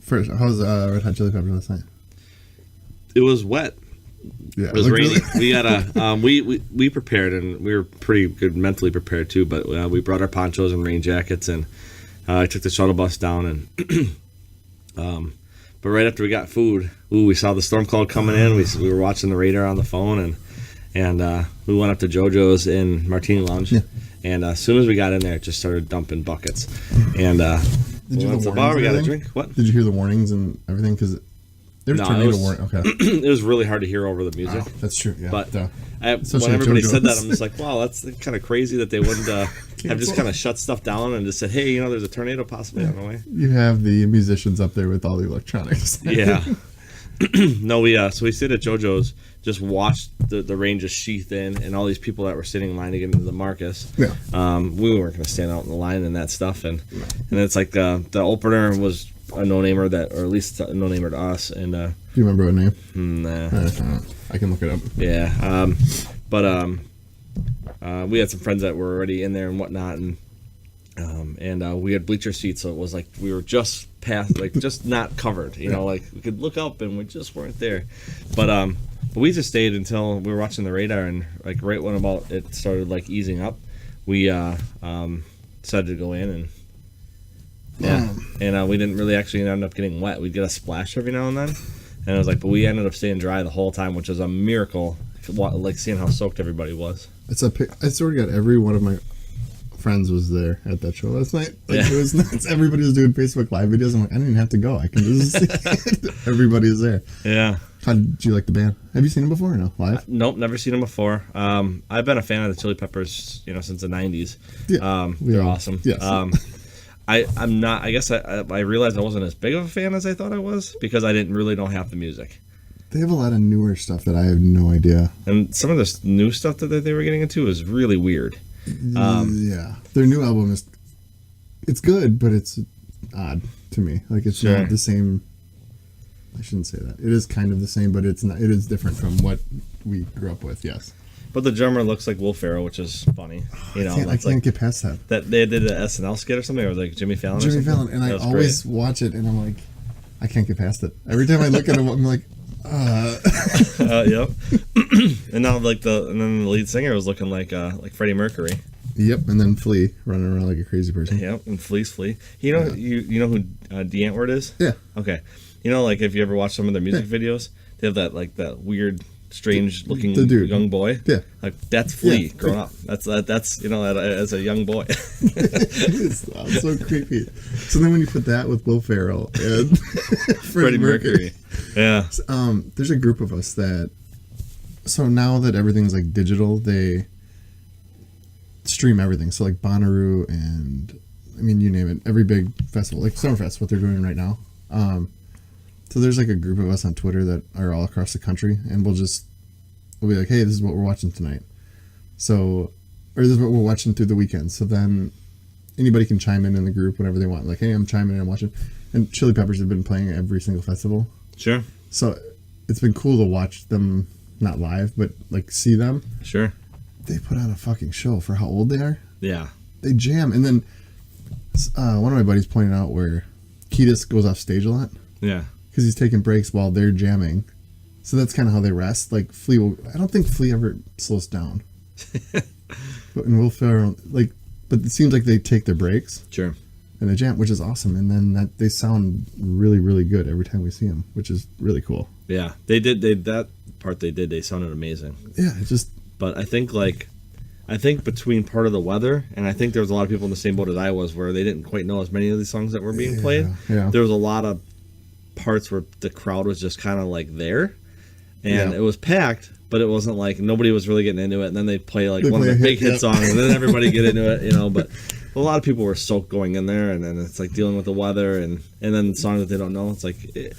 First, how's Red Hot Chili Peppers last night? It was wet. Yeah, it was rainy. We got a we prepared, and we were pretty good mentally prepared too. But we brought our ponchos and rain jackets, and I took the shuttle bus down. And but right after we got food, we saw the storm cloud coming in. We were watching the radar on the phone, and we went up to JoJo's in Martini Lounge. Yeah. And as soon as we got in there, it just started dumping buckets. And did you hear the warnings? We got a drink. What? Did you hear the warnings and everything? Because there's tornado warning. Okay. It was really hard to hear over the music. Oh, that's true. Yeah. But when everybody said that, I'm just like, wow, that's kind of crazy that they wouldn't have just kind of shut stuff down and just said, hey, there's a tornado possibly on the way. You have the musicians up there with all the electronics. Yeah. No, we stayed at JoJo's, just watched the rain just sheath in, and all these people that were sitting in line to get into the Marcus. Yeah. We weren't going to stand out in the line and that stuff, and it's like the opener was a no-namer or at least a no-namer to us. And do you remember what name? Nah. I can look it up. Yeah. We had some friends that were already in there and whatnot, and we had bleacher seats, so it was like we were just past, like just not covered, like we could look up and we just weren't there. But we just stayed until we were watching the radar, and like right when about it started like easing up, we decided to go in, and we didn't really actually end up getting wet. We'd get a splash every now and then, and it was like, but we ended up staying dry the whole time, which was a miracle, like seeing how soaked everybody was. I sort of got every one of my friends was there at that show last night. It was nuts. Everybody was doing Facebook Live videos. I'm like, I didn't even have to go. I can just see it. Everybody's there. Yeah. How did you like the band? Have you seen them before or no? Live? Nope, never seen them before. I've been a fan of the Chili Peppers, since the 90s. Yeah. They're awesome. Yes. I'm not, I guess I realized I wasn't as big of a fan as I thought I was, because I didn't really know half the music. They have a lot of newer stuff that I have no idea. And some of this new stuff that they were getting into is really weird. Yeah, their new album it's good, but it's odd to me. Like it's not the same. I shouldn't say that. It is kind of the same, but it's not. It is different from what we grew up with. Yes. But the drummer looks like Will Ferrell, which is funny. I can't get past that. That they did an SNL skit or something, or like Jimmy Fallon. Jimmy Fallon, and I always watch it, and I'm like, I can't get past it. Every time I look at him, I'm like, Yep. And now and then the lead singer was looking like Freddie Mercury. Yep, and then Flea running around like a crazy person. Yep, and Flea's Flea. You know who D'Antwoord is? Yeah. Okay. Like if you ever watch some of their music videos, they have that weird, strange looking young boy. Yeah. Like that's Flea growing up. That's as a young boy. It's so creepy. So then when you put that with Will Ferrell and Freddie Mercury. Yeah. There's a group of us that, so now that everything's like digital, they stream everything. So like Bonnaroo and you name it, every big festival, like Summerfest, what they're doing right now. So there's like a group of us on Twitter that are all across the country, and we'll be like, hey, this is what we're watching tonight. So, or this is what we're watching through the weekend. So then anybody can chime in the group whenever they want. Like, hey, I'm chiming in, I'm watching. And Chili Peppers have been playing at every single festival. Sure. So it's been cool to watch them, not live, but like see them. Sure. They put on a fucking show for how old they are. Yeah. They jam. And then one of my buddies pointed out where Kiedis goes off stage a lot. Yeah. Because he's taking breaks while they're jamming. So that's kind of how they rest. Like Flea I don't think Flea ever slows down. But in Will Ferrell, but it seems like they take their breaks. Sure. And they jam, which is awesome. And then they sound really, really good every time we see them, which is really cool. Yeah. They sounded amazing. Yeah, But I think between part of the weather, and I think there was a lot of people in the same boat as I was, where they didn't quite know as many of these songs that were being played. Yeah. There was a lot of parts where the crowd was just kind of like there, and it was packed, but it wasn't like nobody was really getting into it. And then they'd play one of the big hit songs, and then everybody get into it, But a lot of people were soaked going in there, and then it's like dealing with the weather, and then songs that they don't know. It's like it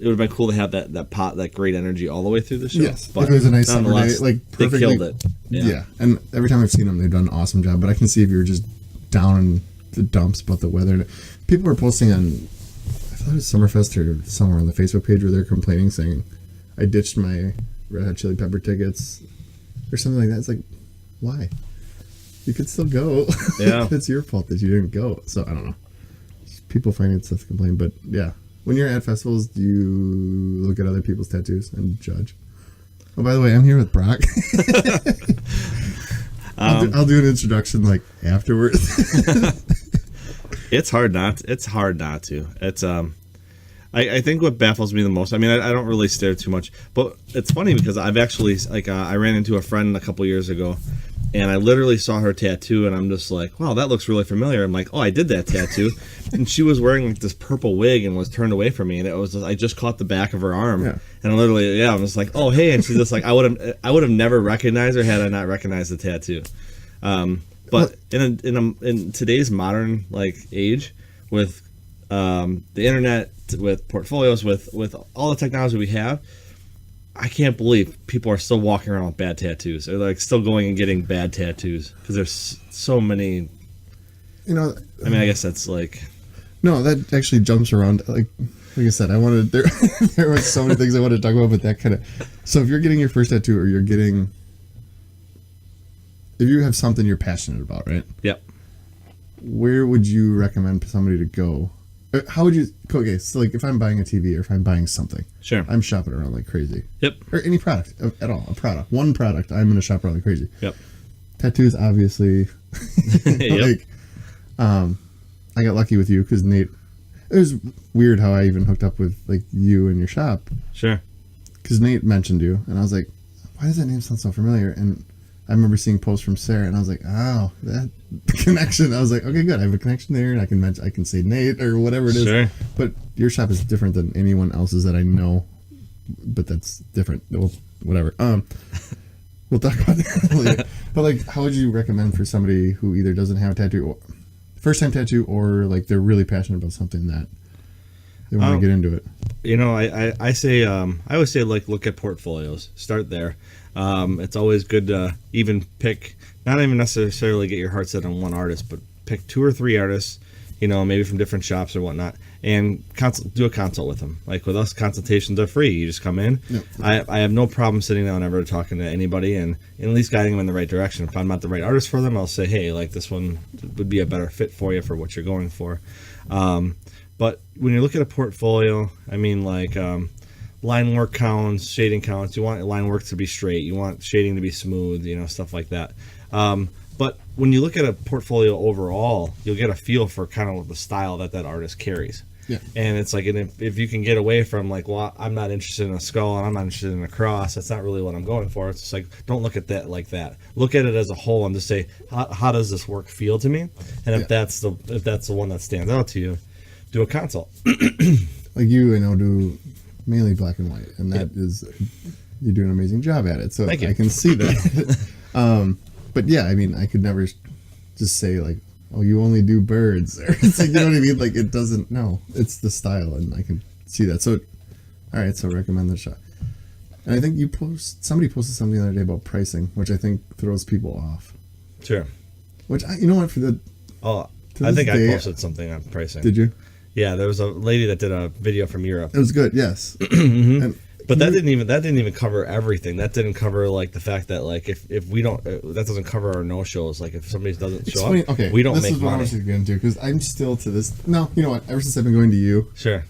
would have been cool to have that great energy all the way through the show. Yes, but it was a nice summer day, perfectly. They killed it. Yeah, and every time I've seen them, they've done an awesome job. But I can see if you were just down in the dumps about the weather. People were posting on, I thought it was Summerfest or somewhere on the Facebook page, where they're complaining, saying, I ditched my Red Hot Chili Pepper tickets or something like that. It's like, why? You could still go. Yeah. It's your fault that you didn't go. So I don't know. People finding stuff to complain, but yeah, When you're at festivals, do you look at other people's tattoos and judge? Oh, by the way, I'm here with Brock. I'll do an introduction like afterwards. It's hard not. It's hard not to. It's I think what baffles me the most. I mean, I don't really stare too much, but it's funny because I've actually I ran into a friend a couple years ago, and I literally saw her tattoo, and I'm just like, wow, that looks really familiar. I'm like, oh, I did that tattoo, and she was wearing like this purple wig and was turned away from me, and it was I just caught the back of her arm, and literally, I was like, oh, hey, and she's just like, I would have never recognized her had I not recognized the tattoo. But in today's modern like age with the internet, with portfolios, with all the technology we have, I can't believe people are still walking around with bad tattoos. They're like still going and getting bad tattoos because there's so many. I mean, I guess that's like. No, that actually jumps around. Like I said, I wanted there were so many things I wanted to talk about, but that kind of. So if you're getting your first tattoo, or if you have something you're passionate about, right? Yep. Where would you recommend somebody to go? How would you? Okay, so like if I'm buying a TV or if I'm buying something, sure, I'm shopping around like crazy. Yep. Or any product at all, one product, I'm gonna shop around like crazy. Yep. Tattoos, obviously. Yep. I got lucky with you because Nate. It was weird how I even hooked up with like you and your shop. Sure. Because Nate mentioned you, and I was like, why does that name sound so familiar? And I remember seeing posts from Sarah, and I was like, oh, that connection. I was like, okay, good. I have a connection there, and I can say Nate or whatever it is. Sure. But your shop is different than anyone else's that I know. But that's different. Well, whatever. We'll talk about that later. But like, how would you recommend for somebody who either doesn't have a tattoo, or first time tattoo, or like they're really passionate about something that they want to get into it? I say I always say like look at portfolios. Start there. It's always good to even pick, not even necessarily get your heart set on one artist, but pick 2 or 3 artists, maybe from different shops or whatnot, and do a consult with them. Like with us, consultations are free. You just come in. Yep. I have no problem sitting down ever talking to anybody and at least guiding them in the right direction. If I'm not the right artist for them, I'll say, hey, like this one would be a better fit for you for what you're going for. But when you look at a portfolio, I mean, like line work counts, shading counts. You want line work to be straight. You want shading to be smooth, stuff like that. But when you look at a portfolio overall, you'll get a feel for kind of the style that artist carries. Yeah. And it's like, if you can get away from like, well, I'm not interested in a skull and I'm not interested in a cross, that's not really what I'm going for. It's just like, don't look at that like that. Look at it as a whole and just say, how does this work feel to me? And if that's the one that stands out to you, do a consult. Like you, do mainly black and white, and that is, you do an amazing job at it. So I can see that. But yeah, I mean, I could never just say like, oh, you only do birds. Or it's like, you know what I mean? Like it doesn't. No, it's the style, and I can see that. So, all right, so recommend the shop. And I think somebody posted something the other day about pricing, which I think throws people off. Sure. Which I think I posted something on pricing. Did you? Yeah, there was a lady that did a video from Europe. It was good, yes. Mm-hmm. But that didn't even cover everything. That didn't cover like the fact that like if we don't, that doesn't cover our no shows. Like if somebody doesn't show up, okay, we don't make money. This is what I was going to get into because I'm still to this. No, you know what? Ever since I've been going to you, sure,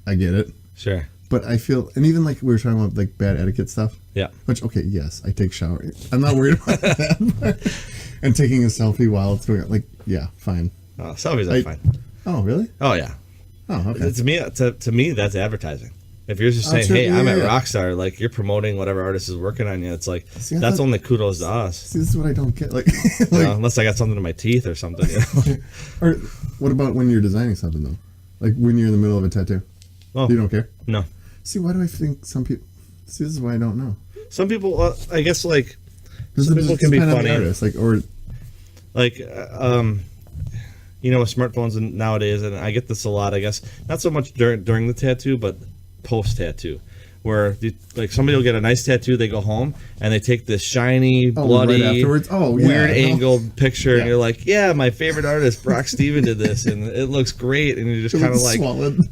I get it. Sure. But I feel, and even like we were talking about like bad etiquette stuff. Yeah. Which yes, I take shower. I'm not worried about that. And taking a selfie while it's going, like, yeah, fine. Oh, selfies are fine. Oh, really? Oh, yeah. Oh, okay. To me, that's advertising. If you're just saying, hey, I'm at Rockstar, like you're promoting whatever artist is working on you, it's like, that's only kudos to us. See, this is what I don't get. Like, unless I got something in my teeth or something. Or what about when you're designing something, though? Like when you're in the middle of a tattoo? Oh, you don't care? No. See, why do I think some people... See, this is why I don't know. Some people, I guess, like, some people can be funny. Artist, like, or... Like, with smartphones nowadays, and I get this a lot, I guess, not so much during the tattoo, but post-tattoo, where like somebody will get a nice tattoo, they go home, and they take this shiny, bloody, right afterwards. weird angled picture, and you're like, yeah, my favorite artist, Brock Steven, did this, and it looks great, and you're just kind of like, swollen.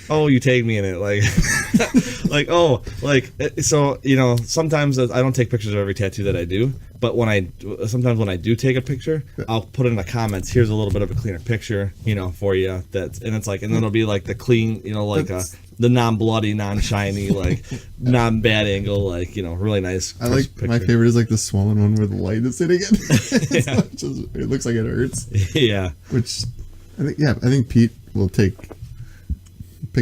oh, you tagged me in it, like, so, sometimes I don't take pictures of every tattoo that I do, but sometimes when I do take a picture, I'll put in the comments, here's a little bit of a cleaner picture, for you. And it's like, and then it'll be like the clean, like the non-bloody, non-shiny, like non-bad angle, like, really nice. I like picture. My favorite is like the swollen one where the light is hitting it. Yeah. It looks like it hurts. Yeah. Which I think Pete will take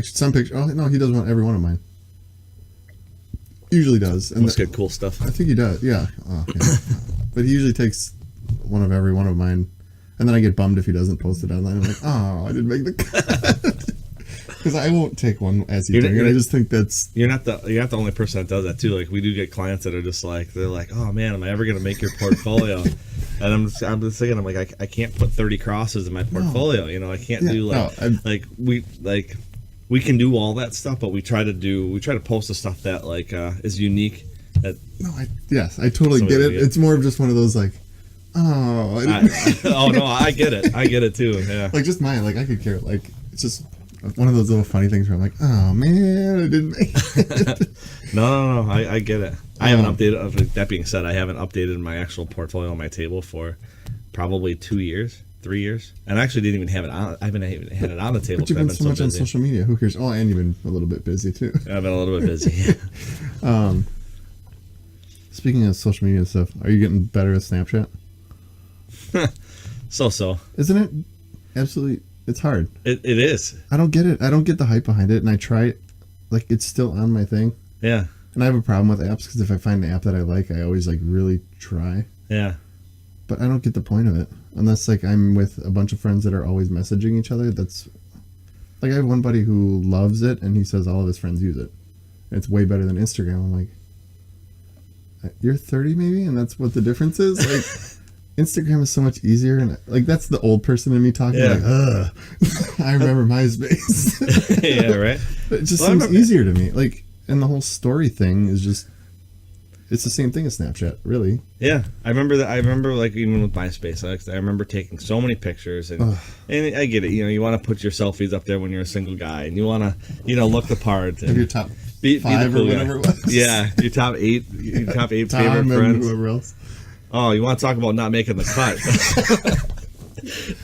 some pictures. Oh no, he does want every one of mine. Usually does. And Must get cool stuff. I think he does. Yeah. Oh, yeah. But he usually takes one of every one of mine, and then I get bummed if he doesn't post it online. I'm like, oh, I didn't make the cut. Because I won't take one as he's doing it. I just think that's you're not the only person that does that too. Like we do get clients that are just like they're like, oh man, am I ever gonna make your portfolio? And I'm just thinking, I'm like, I can't put 30 crosses in my portfolio. I can't do we can do all that stuff, but we try to post the stuff that like is unique. I totally get it. It's more of just one of those like, oh, I get it too. Yeah, like just mine. Like I could care. Like it's just one of those little funny things where I'm like, oh man, I didn't make it. No, I get it. I haven't updated. That being said, I haven't updated my actual portfolio on my table for probably 2 years. 3 years, and I actually didn't even have it on. I haven't even had it on the table. But you've been so much on social media. Who cares? Oh, and you've been a little bit busy too. I've been a little bit busy. Speaking of social media stuff, are you getting better at Snapchat? So. Isn't it? Absolutely, it's hard. It is. I don't get it. I don't get the hype behind it, and I try it. Like it's still on my thing. Yeah. And I have a problem with apps because if I find an app that I like, I always like really try. Yeah. But I don't get the point of it unless like I'm with a bunch of friends that are always messaging each other. That's like I have one buddy who loves it and he says all of his friends use it. And it's way better than Instagram. I'm like, you're 30 maybe, and that's what the difference is. Like Instagram is so much easier, and like that's the old person in me talking. Yeah. Like, I remember MySpace. Yeah, right. But it just seems easier to me. Like, and the whole story thing is just. It's the same thing as Snapchat, really. Yeah, I remember that. I remember like even with MySpace, I remember taking so many pictures, and I get it. You want to put your selfies up there when you're a single guy, and you want to, look the part. Have your top five or whatever it was. Yeah, your top eight favorite Tom friends. And whoever else. Oh, you want to talk about not making the cut?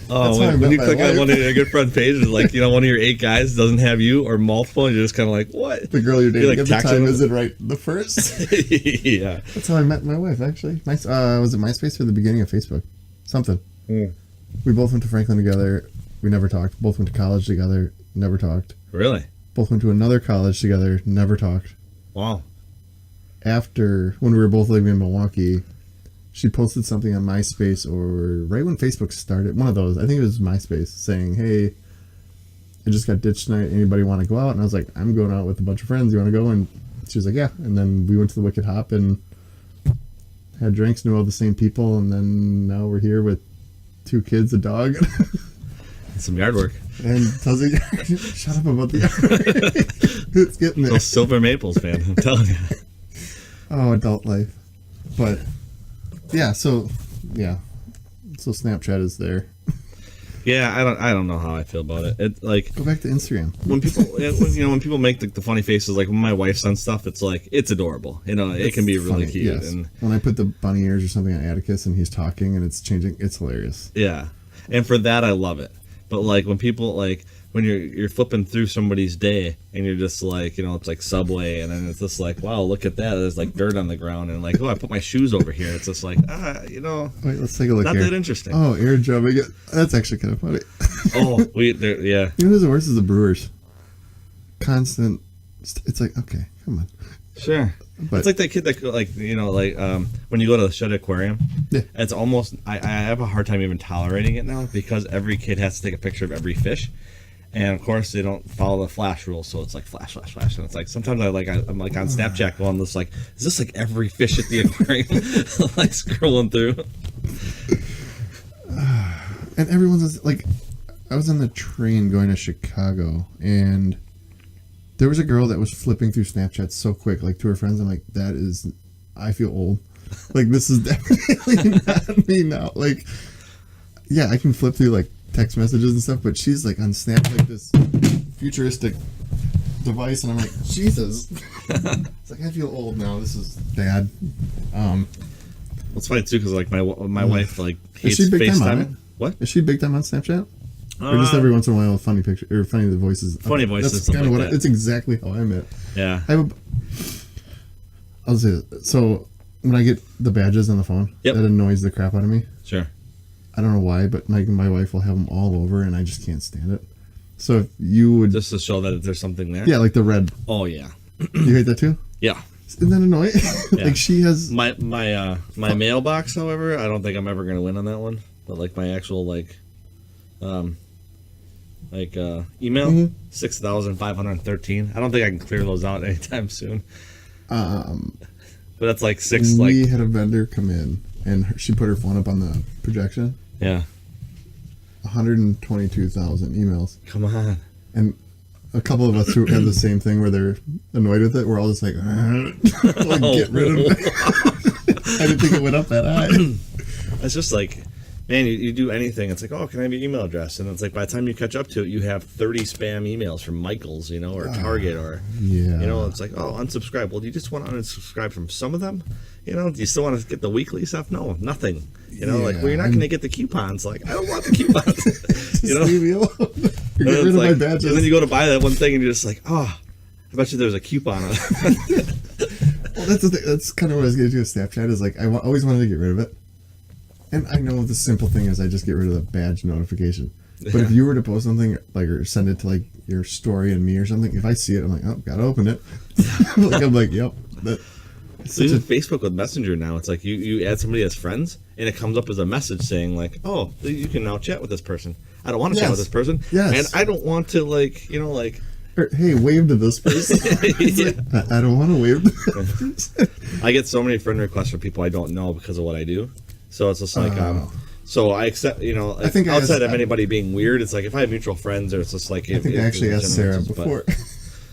Oh, when you click on one of your good friend pages, like one of your 8 guys doesn't have you or multiple, and you're just kind of like, what? The girl you're dating at the time isn't right the first. Yeah, that's how I met my wife. Actually, was it MySpace or the beginning of Facebook? Something. Mm. We both went to Franklin together. We never talked. Both went to college together. Never talked. Really? Both went to another college together. Never talked. Wow. After when we were both living in Milwaukee. She posted something on MySpace or right when Facebook started, one of those, I think it was MySpace, saying, hey, I just got ditched tonight. Anybody want to go out? And I was like, I'm going out with a bunch of friends. You want to go? And she was like, yeah. And then we went to the Wicked Hop and had drinks, knew all the same people. And then now we're here with 2 kids, a dog. Some yard work. And tells me, shut up about the yard work. It's getting there. Those silver maples, man. I'm telling you. Oh, adult life. But... So Snapchat is there. Yeah, I don't know how I feel about it. It like go back to Instagram. When people make the funny faces, like when my wife sends stuff, it's like it's adorable. It can be really cute. Yes. And when I put the bunny ears or something on Atticus and he's talking and it's changing, it's hilarious. Yeah, and for that I love it. But like when people when you're flipping through somebody's day and you're just like, it's like Subway, and then it's just like, wow, look at that. There's like dirt on the ground, and like, oh, I put my shoes over here. It's just like, Wait, let's take a look. Not here. that interesting. Oh, air drumming. That's actually kind of funny. Yeah. You know who's the worst is the Brewers. Constant. It's like, okay, come on. Sure. But it's like that kid that when you go to the Shedd Aquarium, it's almost I have a hard time even tolerating it now because every kid has to take a picture of every fish. And of course they don't follow the flash rules, so it's like flash, and it's like sometimes I'm like on Snapchat going, this like, is this like every fish at the aquarium? Like scrolling through. And everyone's like, I was on the train going to Chicago, and there was a girl that was flipping through Snapchat so quick, like to her friends. I'm like, I feel old. Like this is definitely not me now. Like, yeah, I can flip through like text messages and stuff, but she's like on Snap like this futuristic device, and I'm like, Jesus. It's like I feel old now. This is bad. It's funny too because like my wife like hates she big time on it? FaceTime. What? Is she big time on Snapchat? Or just every once in a while, funny picture or funny voices. Funny voices. That's kind of what. It's exactly how I'm at. Yeah. I'll say this. So when I get the badges on the phone, Yep. that annoys the crap out of me. Sure. I don't know why, but my wife will have them all over, and I just can't stand it. So if you would Just to show that there's something there. yeah, like the red. Oh yeah. You hate that too? Yeah. Isn't that annoying? Yeah. Like she has My mailbox, however, I don't think I'm ever gonna win on that one. But like my actual email, 6,513. I don't think I can clear those out anytime soon. But that's like six. We had a vendor come in, and she put her phone up on the projection. Yeah. 122,000 emails, Come on. and a couple of us who have the same thing where they're annoyed with it. We're all just like, like get rid of it. I didn't think it went up that high. It's just like, man, you do anything. It's like, oh, can I have your email address? And it's like, by the time you catch up to it, you have 30 spam emails from Michael's, or Target, or, Yeah. it's like, oh, unsubscribe. Well, do you just want to unsubscribe from some of them? Do you still want to get the weekly stuff? No, nothing. Like, well, you're not going to get the coupons. Like, I don't want the coupons. Just leave me alone. You're getting rid of my badges. And then you go to buy that one thing and you're just like, oh, I bet you there's a coupon on it. Well, that's the thing. That's kind of what I was going to do with Snapchat. Is like I always wanted to get rid of it, and I know the simple thing is I just get rid of the badge notification. But if you were to post something like or send it to like your story and me or something, if I see it, I'm like, oh, gotta open it. I'm like, yep. Even Facebook with Messenger now, it's like you add somebody as friends, and it comes up as a message saying like, "Oh, you can now chat with this person." I don't want to chat with this person, and I don't want to Or, hey, wave to this person. Like, I don't want to wave to that person. I get so many friend requests from people I don't know because of what I do, so it's just like so I accept I think outside of anybody being weird, it's like if I have mutual friends, or it's just like I think I actually asked Sarah before.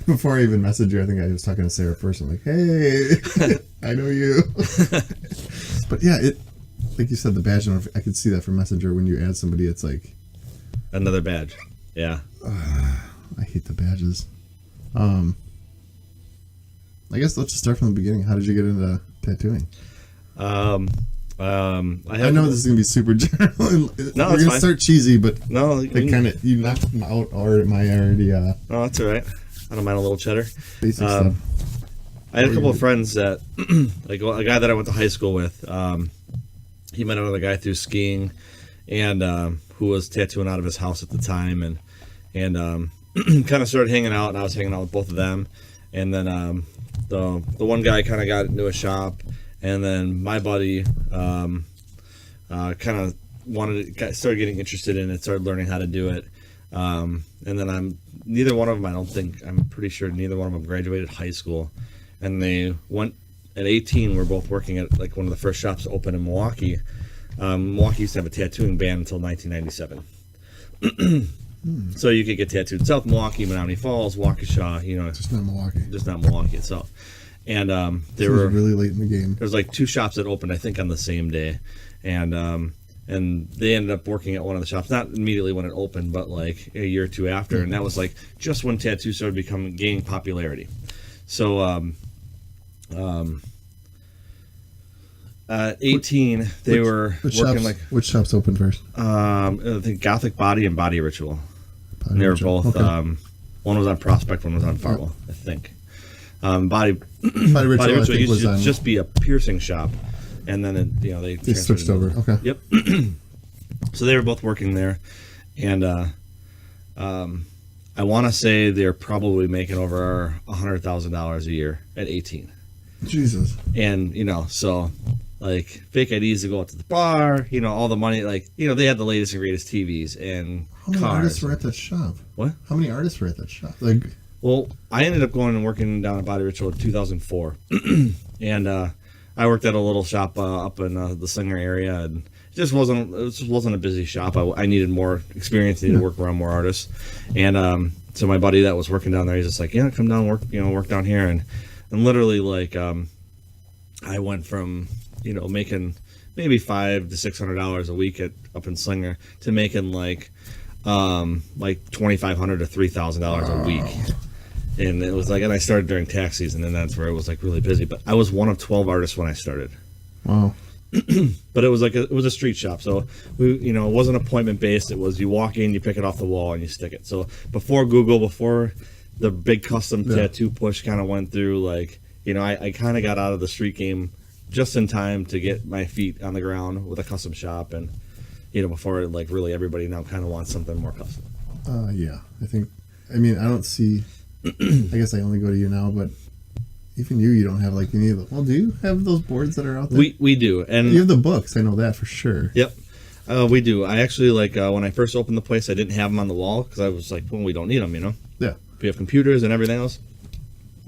Before I even messaged you, I think I was talking to Sarah first. I'm like, hey, I know you. But yeah, like you said, the badge, I could see that from Messenger when you add somebody, it's like... Another badge. Yeah. I hate the badges. I guess let's just start from the beginning. How did you get into tattooing? I know this is going to be super general. No, we're going to start cheesy, but no, you knocked them out, or am I already... No, that's all right. I don't mind a little cheddar. Basic stuff. I had a couple of friends that, like a guy that I went to high school with, he met another guy through skiing, and who was tattooing out of his house at the time, and kind of started hanging out, and I was hanging out with both of them, and then the one guy kind of got into a shop, and then my buddy kind of started getting interested in it, started learning how to do it. And then neither one of them, I'm pretty sure neither one of them graduated high school, and they went at 18. We're both working at like one of the first shops to open in Milwaukee. Milwaukee used to have a tattooing ban until 1997. So you could get tattooed in South Milwaukee, Menominee Falls, Waukesha, just not Milwaukee. Just not Milwaukee itself. And they were really late in the game. There was like two shops that opened, I think, on the same day, and they ended up working at one of the shops, not immediately when it opened, but like a year or two after. And that was like just when tattoos started gaining popularity. So, at 18, they were working Which shops opened first? I think Gothic Body and Body Ritual. Body and they were Ritual. both, Okay. one was on Prospect, one was on Farwell, I think. Body Ritual used to just be a piercing shop. And then they switched over. Okay. Yep. So they were both working there, and I want to say they're probably making over $100,000 a year at 18. Jesus. And so like fake IDs to go out to the bar, all the money, like they had the latest and greatest TVs and How many cars. artists were at that shop? What? How many artists were at that shop? Like, well, I ended up going and working down at Body Ritual in 2004, and I worked at a little shop up in the Slinger area, and it just wasn't a busy shop. I needed more experience, needed to work around more artists, and so my buddy that was working down there, he's just like, yeah, come down, work down here, and literally like I went from making maybe $500 to $600 a week up in Slinger to making like $2,500 to $3,000 a week. And it was like, and I started during tax season, and that's where it was like really busy. But I was one of 12 artists when I started. wow. but it was like it was a street shop, so we, you know, it wasn't appointment based. It was you walk in, you pick it off the wall, and you stick it. So before Google, before the big custom tattoo push kind of went through, like, you know, I kind of got out of the street game just in time to get my feet on the ground with a custom shop, and you know, before like really everybody now kind of wants something more custom. Yeah, I mean, I don't see. I guess I only go to you now, but even you don't have like any of the. Well, do you have those boards that are out there? We do, and you have the books. I know that for sure. Yep, we do. I actually like when I first opened the place, I didn't have them on the wall because I was like, well, we don't need them, you know. Yeah. We have computers and everything else.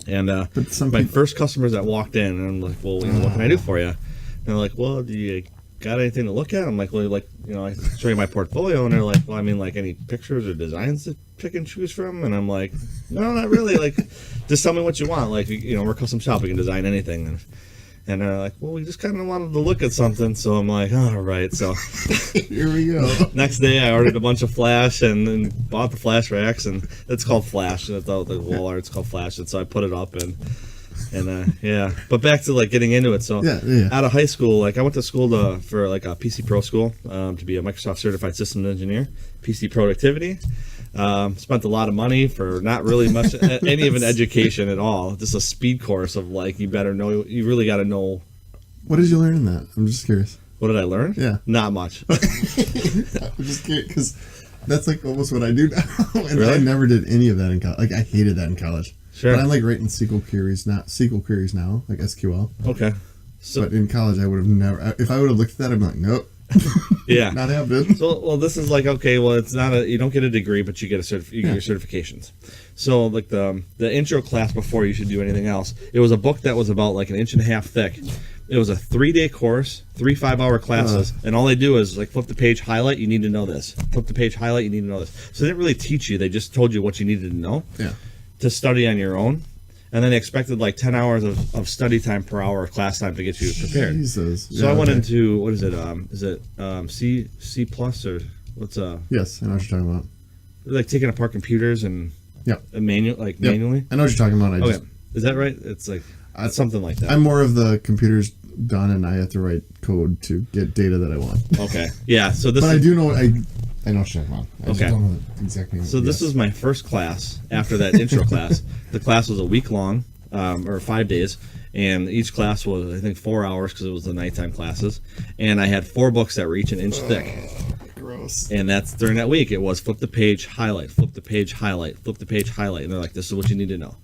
And but my first customers that walked in, and I'm like, well, you know, what can I do for you? And they're like, well, do you got anything to look at? I'm like, well, like, you know, I show you my portfolio, and they're like, well, I mean, like any pictures or designs to pick and choose from? And I'm like, no, not really. Like, just tell me what you want. Like, you know, we're a custom shop, we can design anything. And they're like, well, we just kind of wanted to look at something. So I'm like, all right. So here we go. Next day, I ordered a bunch of flash and bought the flash racks, and it's called flash. It's all the wall art. It's called flash, and so I put it up and yeah. But back to like getting into it. So out of high school, like I went to school for like a PC Pro school to be a Microsoft certified systems engineer, PC productivity. Spent a lot of money for not really much any of an education at all. Just a speed course of like, you really got to know. What did you learn in that? I'm just curious. What did I learn? Yeah. Not much. I'm just curious because that's like almost what I do now. And really? I never did any of that in college. Like I hated that in college. Sure. But I'm like writing SQL queries now, like SQL. Okay. But in college, I would have never. If I would have looked at that, I'd be like, nope. Yeah. Not happening. So, well, this is like, okay, well, it's not you don't get a degree, but you get you get your certifications. So, like the intro class before you should do anything else, it was a book that was about like an inch and a half thick. It was a 3-day course, 3 5-hour classes, and all they do is like flip the page, highlight, you need to know this. Flip the page, highlight, you need to know this. So they didn't really teach you; they just told you what you needed to know to study on your own. And then they expected like 10 hours of study time per hour of class time to get you prepared. Jesus. So I went into, what is it? Is it C plus or what's Yes, I know what you're talking about. Like taking apart computers and manually. I know what you're talking about. Is that right? It's like it's something like that. I'm more of the computers done, and I have to write code to get data that I want. Okay. Yeah. So this. But I do know I know what you're talking about. I just don't know the exact name. So this is my first class after that intro class. The class was a week long, or 5 days, and each class was, I think, 4 hours because it was the nighttime classes. And I had 4 books that were each an inch thick. Gross. And that's during that week. It was flip the page, highlight, flip the page, highlight, flip the page, highlight. And they're like, this is what you need to know.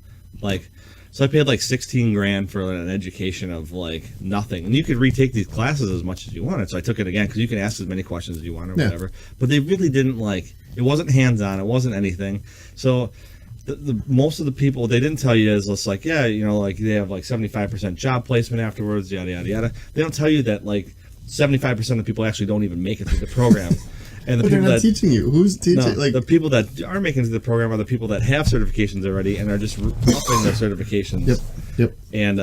Like, so I paid like $16,000 for an education of like nothing. And you could retake these classes as much as you wanted. So I took it again because you can ask as many questions as you want or whatever. But they really didn't it wasn't hands-on. It wasn't anything. So the most of the people, they didn't tell you is just like, yeah, you know, like they have like 75% job placement afterwards, yada, yada, yada. They don't tell you that like 75% of people actually don't even make it through the program. And the people they're not teaching you. Who's teaching? No, the people that are making it to the program are the people that have certifications already and are just upping their certifications. Yep. And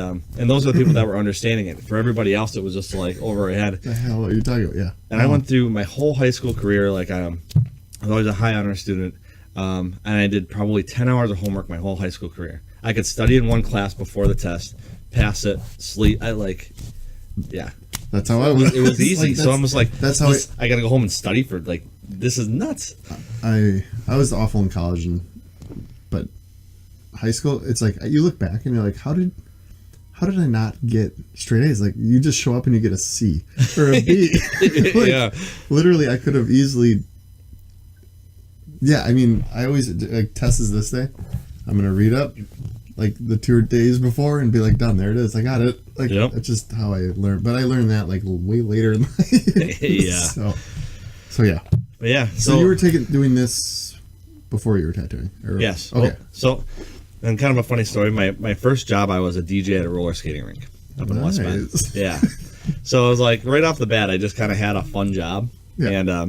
those are the people that were understanding it. For everybody else, it was just like over our head. What the hell are you talking about? Yeah. And I went through my whole high school career like I was always a high honor student, and I did probably 10 hours of homework my whole high school career. I could study in one class before the test, pass it, sleep. That's how I was. It was easy. So I'm just like, that's how I got to go home and study for like, this is nuts. I was awful in college, but high school, it's like you look back and you're like, how did I not get straight A's? Like you just show up and you get a C or a B. Like, literally, I could have easily. Yeah, I mean, I always like test is this day. I'm gonna read up like the 2 days before and be like, done. There it is. I got it. Like that's just how I learned. But I learned that like way later in life. Yeah. So yeah. But yeah. So you were doing this before you were tattooing? Yes. Okay. Well, so, and kind of a funny story. My first job, I was a DJ at a roller skating rink up in West Bend. Yeah. So I was like, right off the bat, I just kind of had a fun job. Yeah.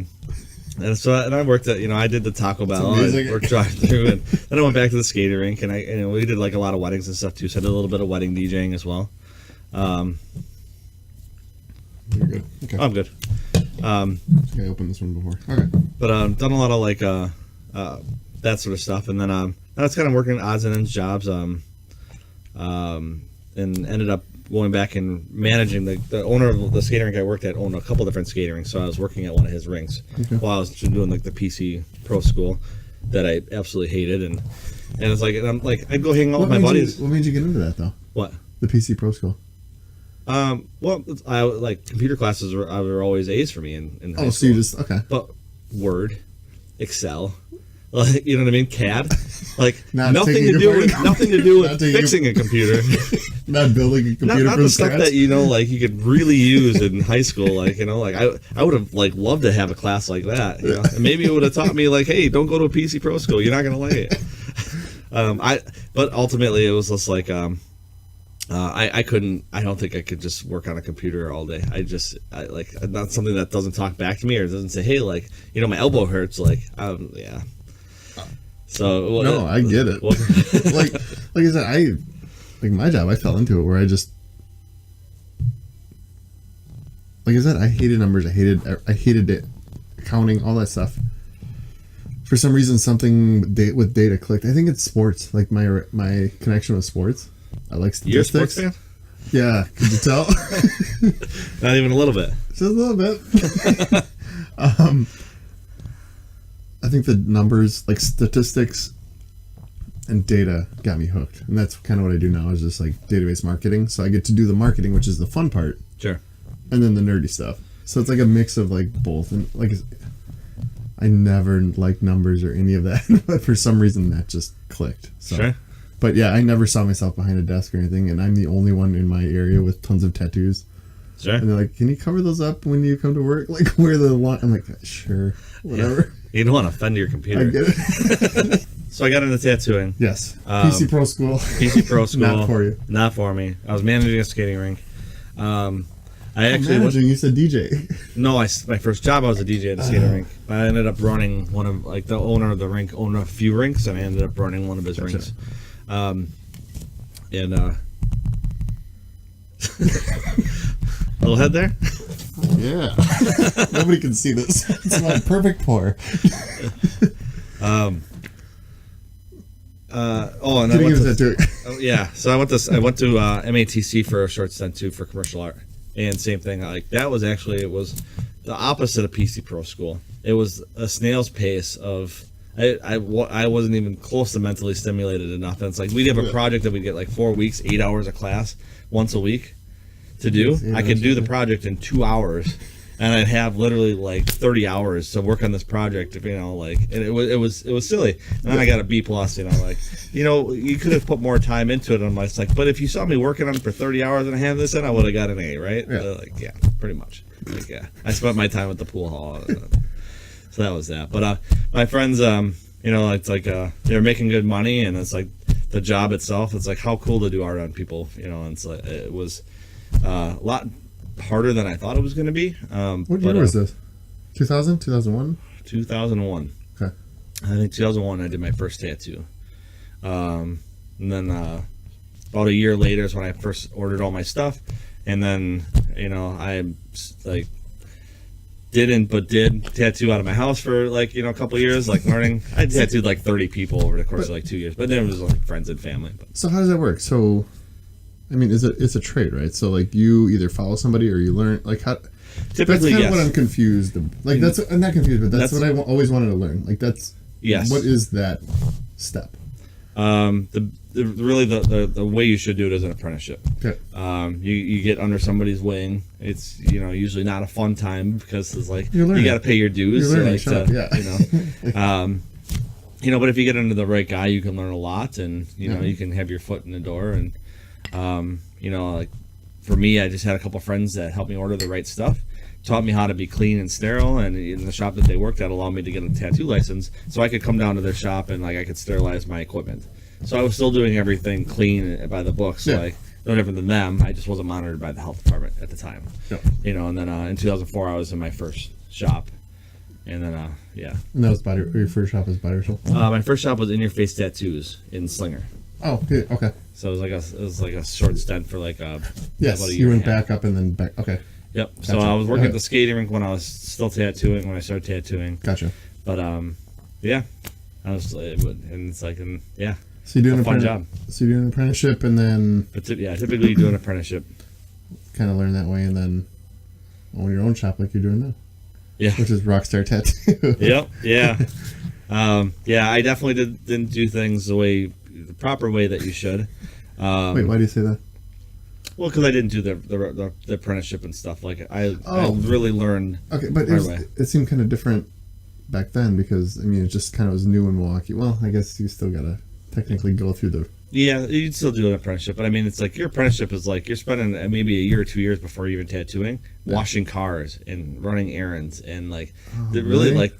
And so I worked at, I did the Taco Bell, I worked drive-through, and then I went back to the skating rink, and we did like a lot of weddings and stuff too. So I did a little bit of wedding DJing as well. You're good. Okay. I'm good. I opened this one before. Okay. But done a lot of like that sort of stuff, and then I was kind of working odds and ends jobs, and ended up going back and managing the owner of the skating rink I worked at owned a couple different skating rinks, so I was working at one of his rinks while I was doing like the PC Pro School that I absolutely hated, and it's like, and I'm like, I'd go hang out with my buddies. What made you get into that though? What? The PC Pro School. Well, I like computer classes were always A's for me in high school. So you just okay. But Word, Excel, like, you know what I mean, CAD, like nothing to do with fixing a computer, not building a computer not from the scratch. stuff that like you could really use in high school. Like, like I would have like loved to have a class like that. And maybe it would have taught me like, hey, don't go to a PC Pro School. You're not gonna like it. But ultimately it was just like I couldn't. I don't think I could just work on a computer all day. I like not something that doesn't talk back to me or doesn't say, "Hey, like my elbow hurts." Like, yeah. So no, I get it. like I said, like my job. I fell into it where I just, like I said, I hated numbers. I hated it, accounting, all that stuff. For some reason, something with data clicked. I think it's sports. Like my connection with sports. I like statistics. You're a sports fan? Yeah, could you tell? Not even a little bit. Just a little bit. I think the numbers, like statistics and data, got me hooked, and that's kind of what I do now. Is just like database marketing. So I get to do the marketing, which is the fun part. Sure. And then the nerdy stuff. So it's like a mix of like both, and like I never liked numbers or any of that, but for some reason that just clicked. So. Sure. But yeah, I never saw myself behind a desk or anything, and I'm the only one in my area with tons of tattoos. Sure. And they're like, "Can you cover those up when you come to work? Like, where the one?" I'm like, "Sure, whatever." Yeah. You don't want to offend your computer. I get it. So I got into tattooing. Yes. PC Pro School. PC Pro School. Not for you. Not for me. I was managing a skating rink. I actually you said DJ. No, my first job I was a DJ at a skating rink. I ended up running one of the owner of the rink owned a few rinks, and I ended up running one of his rinks. Little head there. Yeah. Nobody can see this. It's my perfect pour. And yeah. So I went to MATC for a short stint too for commercial art, and same thing. Like that was actually it was the opposite of PC Pro School. It was a snail's pace of. I wasn't even close to mentally stimulated enough. And it's like we'd have a project that we'd get like 4 weeks, 8 hours of class once a week to do. I could do the project in 2 hours, and I'd have literally like 30 hours to work on this project. And it was silly. And then I got a B plus. You could have put more time into it. And I'm like, but if you saw me working on it for 30 hours and I had this in, I would have got an A, right? Yeah. Pretty much. I spent my time at the pool hall. So that was that. But my friends, it's like they're making good money, and it's like the job itself. It's like how cool to do art on people, and it's like it was a lot harder than I thought it was going to be. What year was this? 2000, 2001? 2001. Okay. I think 2001 I did my first tattoo. And then about a year later is when I first ordered all my stuff, and then I like. Did tattoo out of my house for a couple of years, learning. I tattooed 30 people over the course of 2 years, but then it was friends and family. So how does that work? So, I mean, it's a trade, right? So you either follow somebody or you learn how. Typically, that's yes. What I'm confused. I'm not confused, but that's what I always wanted to learn. Yes. What is that step? The way you should do it is an apprenticeship. Okay. You get under somebody's wing. It's usually not a fun time because it's you got to pay your dues. You're learning. But if you get under the right guy, you can learn a lot, and you can have your foot in the door. And for me, I just had a couple friends that helped me order the right stuff, taught me how to be clean and sterile, and in the shop that they worked at allowed me to get a tattoo license, so I could come down to their shop and I could sterilize my equipment. So I was still doing everything clean by the book, so no different than them. I just wasn't monitored by the health department at the time. And then in 2004 I was in my first shop, and then And that was your first shop was Body Shop? my first shop was In Your Face Tattoos in Slinger. Oh, yeah, okay. So it was like a short stint for about a year. You went back up and then back. Okay. Yep. Gotcha. So I was working at the skating rink when I was still tattooing. When I started tattooing. Gotcha. But I was, and it's So you do a fun job. So you do an apprenticeship, and then typically you do an apprenticeship. Kind of learn that way, and then own your own shop like you're doing now. Yeah, which is Rockstar Tattoo. Yep. Yeah. I definitely didn't do things the proper way that you should. Wait, why do you say that? Well, because I didn't do the apprenticeship and stuff. Like I really learned. Okay, but it seemed kind of different back then because I mean it just kind of was new in Milwaukee. Well, I guess you still gotta technically go through the. Yeah, you'd still do an apprenticeship, but I mean it's like your apprenticeship is like you're spending maybe a year or 2 years before you're even tattooing, washing cars and running errands and like really like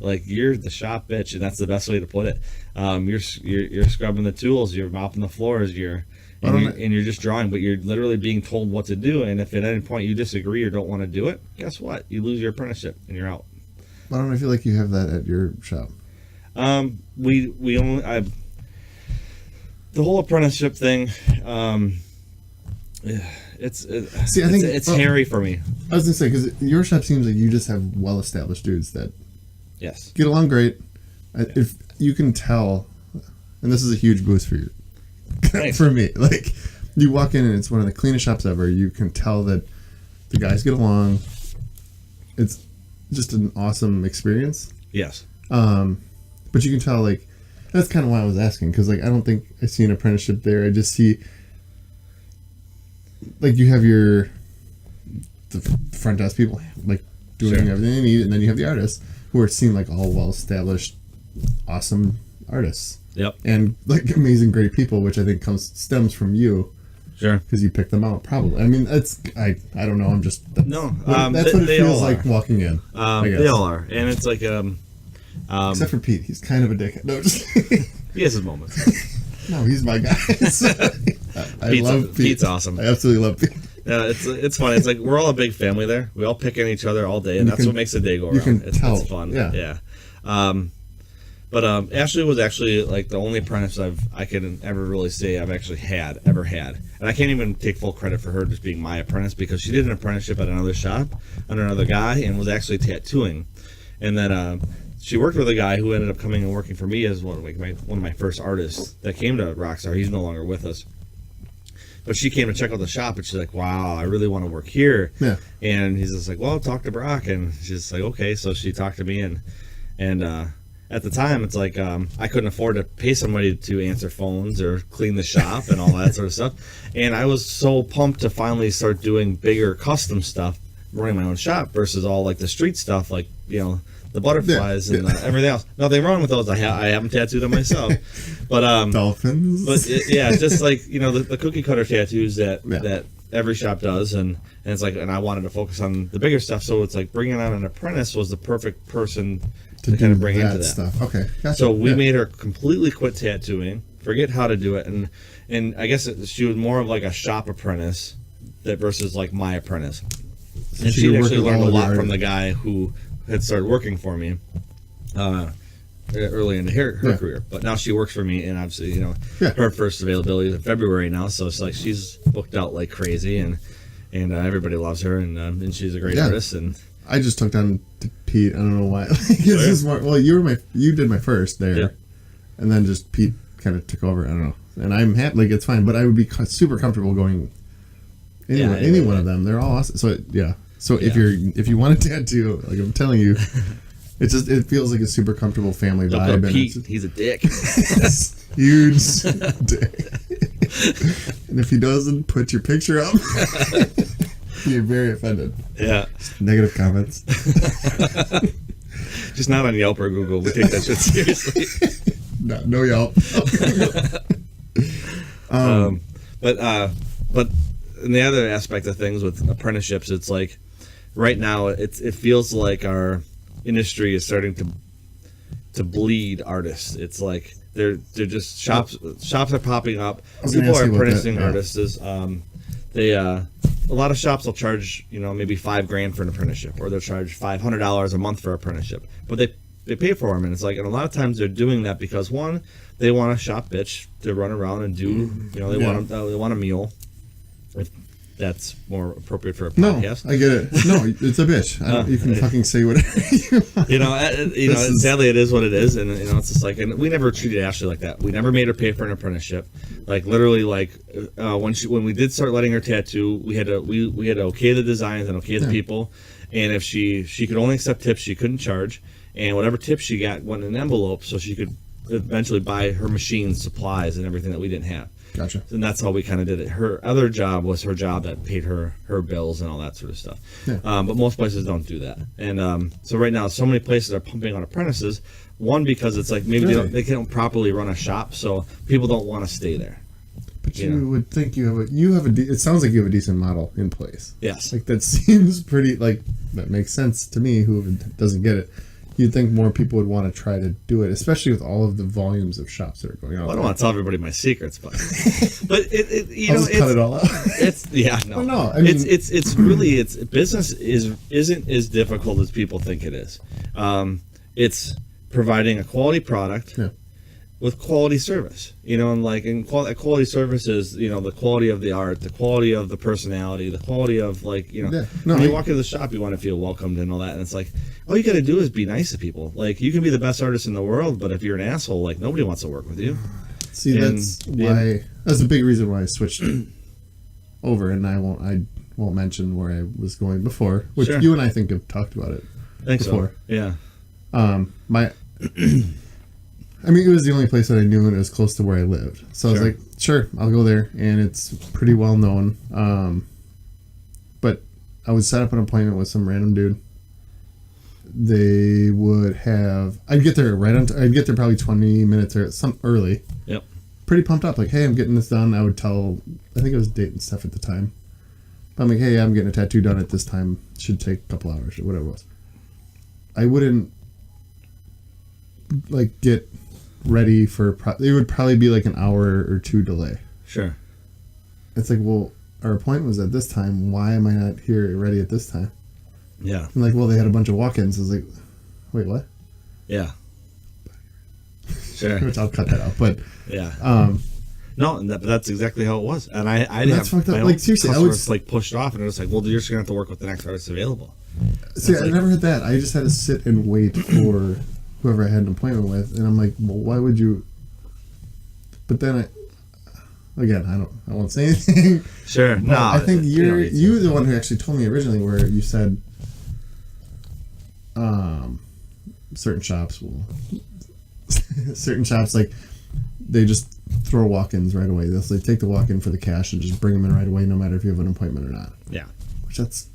like you're the shop bitch, and that's the best way to put it. You're scrubbing the tools, you're mopping the floors, and you're just drawing, but you're literally being told what to do. And if at any point you disagree or don't want to do it, guess what? You lose your apprenticeship and you're out. Why don't I feel like you have that at your shop? The whole apprenticeship thing, it's hairy for me. I was gonna say because your shop seems like you just have well-established dudes that get along great. If you can tell, and this is a huge boost for you. Nice. For me, like you walk in and it's one of the cleanest shops ever. You can tell that the guys get along. It's just an awesome experience. Yes. But you can tell like that's kind of why I was asking because like I don't think I see an apprenticeship there. I just see like you have the front desk people like doing everything they need, and then you have the artists who seem like all well established, awesome artists. Yep. And like amazing, great people, which I think stems from you. Sure. Because you picked them out, probably. I mean, I don't know. I'm just that's what it feels like walking in. They all are, and it's like except for Pete, he's kind of a dickhead. No, just he has his moments. No, he's my guy. I love Pete. Pete's awesome. I absolutely love Pete. Yeah, it's funny. It's like we're all a big family there. We all pick on each other all day, and that's what makes the day go around. It's fun. Yeah. But Ashley was actually like the only apprentice I can ever really say I've actually ever had. And I can't even take full credit for her just being my apprentice because she did an apprenticeship at another shop under another guy and was actually tattooing. And then she worked with a guy who ended up coming and working for me as one of my first artists that came to Rockstar. He's no longer with us. But she came to check out the shop, and she's like, wow, I really want to work here. Yeah. And he's just like, well, talk to Brock. And she's like, okay. So she talked to me, and at the time, it's like I couldn't afford to pay somebody to answer phones or clean the shop and all that sort of stuff. And I was so pumped to finally start doing bigger custom stuff, running my own shop versus all like the street stuff, like, you know, the butterflies and everything else. Nothing wrong with those. I haven't tattooed them myself. But dolphins. But just like, you know, the cookie cutter tattoos that every shop does, and it's like, and I wanted to focus on the bigger stuff. So it's like bringing on an apprentice was the perfect person to kind of bring into that stuff. Okay, gotcha. So we made her completely quit tattooing, forget how to do it, and I guess she was more of like a shop apprentice versus like my apprentice. And she actually learned a lot from the guy who had started working for me early in her career. But now she works for me, and obviously, you know, her first availability is in February now, so it's like she's booked out like crazy, and everybody loves her, and she's a great artist. And I just took down to Pete. I don't know why. Well, you did my first there, and then just Pete kind of took over. I don't know, and I'm happy. Like it's fine, but I would be super comfortable going any one of them. They're all awesome. So So if you want a tattoo, like I'm telling you, it feels like a super comfortable family vibe. Pete, he's a dick. Huge dick. And if he doesn't put your picture up, you're very offended. Yeah. Negative comments. Just not on Yelp or Google. We take that shit seriously. No Yelp. But in the other aspect of things with apprenticeships, it's like right now it feels like our industry is starting to bleed artists. It's like they're just shops are popping up. People are apprenticing artists. A lot of shops will charge, you know, maybe $5,000 for an apprenticeship, or they'll charge $500 a month for an apprenticeship, but they pay for them. And it's like, and a lot of times they're doing that because one, they want a shop bitch to run around and do, you know, they want a meal. that's more appropriate for a No, podcast. I get it. No, it's a bitch. You can fucking say whatever you want. Sadly, it is what it is, and it's just like, and we never treated Ashley like that. We never made her pay for an apprenticeship. Like literally, when we did start letting her tattoo, we had to okay the designs and okay the people, and if she could only accept tips, she couldn't charge, and whatever tips she got went in an envelope, so she could eventually buy her machines, supplies, and everything that we didn't have. Gotcha. And that's how we kind of did it. Her other job was her job that paid her bills and all that sort of stuff. Yeah. But most places don't do that. And so right now, so many places are pumping on apprentices. One, because it's like maybe they can't properly run a shop, so people don't want to stay there. But you would think it sounds like you have a decent model in place. Yes. Like that seems pretty, like that makes sense to me who doesn't get it. You'd think more people would want to try to do it, especially with all of the volumes of shops that are going on. Well, I don't want to tell everybody my secrets, but I'll just cut it all out. It's no. Well, no, I mean, it's really business isn't as difficult as people think it is. It's providing a quality product with quality service, and quality service is, the quality of the art, the quality of the personality, the quality of when you walk into the shop, you want to feel welcomed and all that, and it's like, all you got to do is be nice to people. Like, you can be the best artist in the world, but if you're an asshole, like, nobody wants to work with you. See, that's a big reason why I switched over, and I won't mention where I was going before, which you and I think have talked about it before. So. Yeah. I mean, it was the only place that I knew, and it was close to where I lived. So I was like, sure, I'll go there, and it's pretty well known. But I would set up an appointment with some random dude. They would have... I'd get there probably 20 minutes or some early. Yep. Pretty pumped up, like, hey, I'm getting this done. I would tell... I think it was date and stuff at the time. But I'm like, hey, I'm getting a tattoo done at this time. Should take a couple hours or whatever it was. I wouldn't, get ready for... It would probably be like an hour or two delay. Sure. It's like, well, our appointment was at this time. Why am I not here ready at this time? Yeah. And like, well, they had a bunch of walk-ins. I was like, wait, what? Yeah. Sure. Which I'll cut that out, but... Yeah. No, but that's exactly how it was. And I didn't have fucked up. my Like, seriously, customers, pushed off, and it was like, well, you're just going to have to work with the next artist available. See, I never had that. I just had to sit and wait for whoever I had an appointment with, and I'm like, well, why would you... But then I won't say anything. Sure. No. I think you were the one who actually told me originally, where you said certain shops like they just throw walk-ins right away. They take the walk-in for the cash and just bring them in right away, no matter if you have an appointment or not. Yeah. Which that's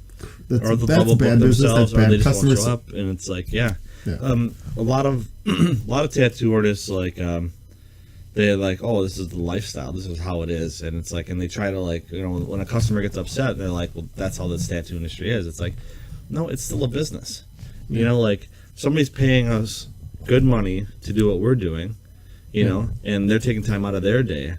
bad business. That's bad. Or they just won't show up, and it's like, yeah. A lot of tattoo artists they're like, oh, this is the lifestyle, this is how it is, and it's like, and they try to when a customer gets upset, they're like, well, that's how this tattoo industry is. It's like, no, it's still a business. Somebody's paying us good money to do what we're doing, and they're taking time out of their day.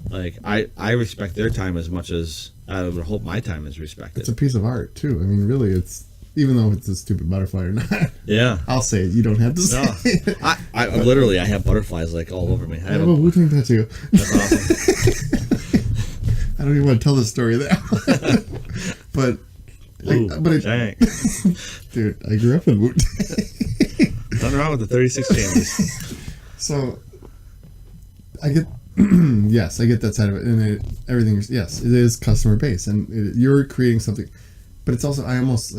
Like, I respect their time as much as I would hope my time is respected. It's a piece of art too. I mean, really, it's, even though it's a stupid butterfly or not. Yeah. I'll say it. You don't have to say it. I literally, I have butterflies all over me. I have a Wu-Tang tattoo. That's awesome. I don't even want to tell the story there. But dang. Dude, I grew up in Wu-Tang. Nothing wrong with the 36 chambers. So, I get... yes, I get that side of it. And everything is... Yes, it is customer base. And you're creating something... But it's also... I almost,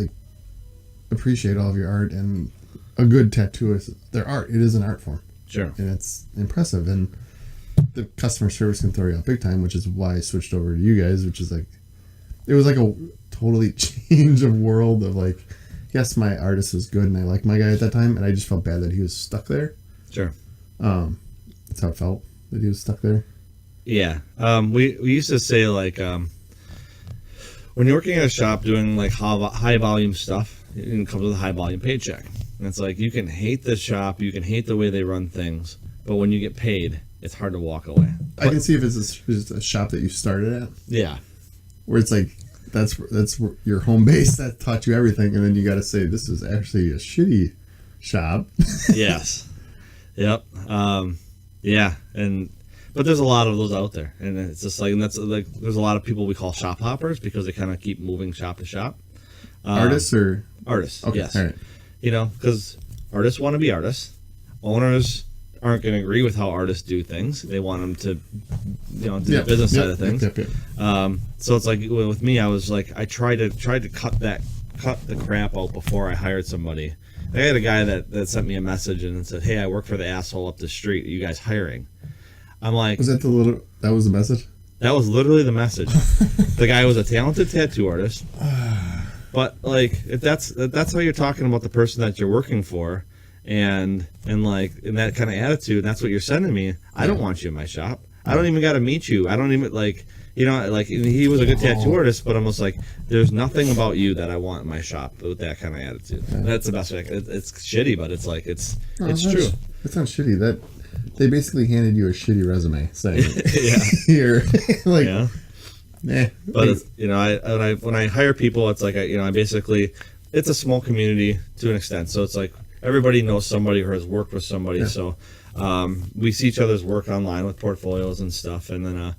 appreciate all of your art, and a good tattoo is their art. It is an art form. Sure. And it's impressive. And the customer service can throw you out big time, which is why I switched over to you guys, which is it was a totally change of world of yes, my artist was good and I liked my guy at that time, and I just felt bad that he was stuck there. Sure. That's how it felt, that he was stuck there. Yeah. We used to say when you're working at a shop doing high volume stuff, it comes with a high volume paycheck. And it's like, you can hate the shop, you can hate the way they run things, but when you get paid, it's hard to walk away. I can see if it's a shop that you started at. Yeah. Where it's that's your home base that taught you everything, and then you got to say, this is actually a shitty shop. Yes. Yep. Yeah. And But there's a lot of those out there, and it's just like, and that's like, there's a lot of people we call shop hoppers because they kind of keep moving shop to shop. Artists or Artists, okay, yes. all right. You know, because artists want to be artists. Owners aren't going to agree with how artists do things. They want them to, you know, do the business side of things. So it's like with me, I was like, I tried to cut the crap out before I hired somebody. I had a guy that sent me a message and said, "Hey, I work for the asshole up the street. Are you guys hiring?" I'm like, that was the message? That was literally the message. The guy was a talented tattoo artist. But like, if that's how you're talking about the person that you're working for, and like in that kind of attitude, and that's what you're sending me, I don't want you in my shop. I don't even got to meet you. I don't even like, you know, like he was a good tattoo artist, but almost like there's nothing about you that I want in my shop with that kind of attitude. Yeah. That's the best way. It's shitty, but it's like it's true. It's not shitty. That they basically handed you a shitty resume saying, yeah, here, like, yeah. But it's, you know, when I hire people, it's like I basically, it's a small community to an extent, so it's like everybody knows somebody or has worked with somebody. Yeah. So we see each other's work online with portfolios and stuff, and then a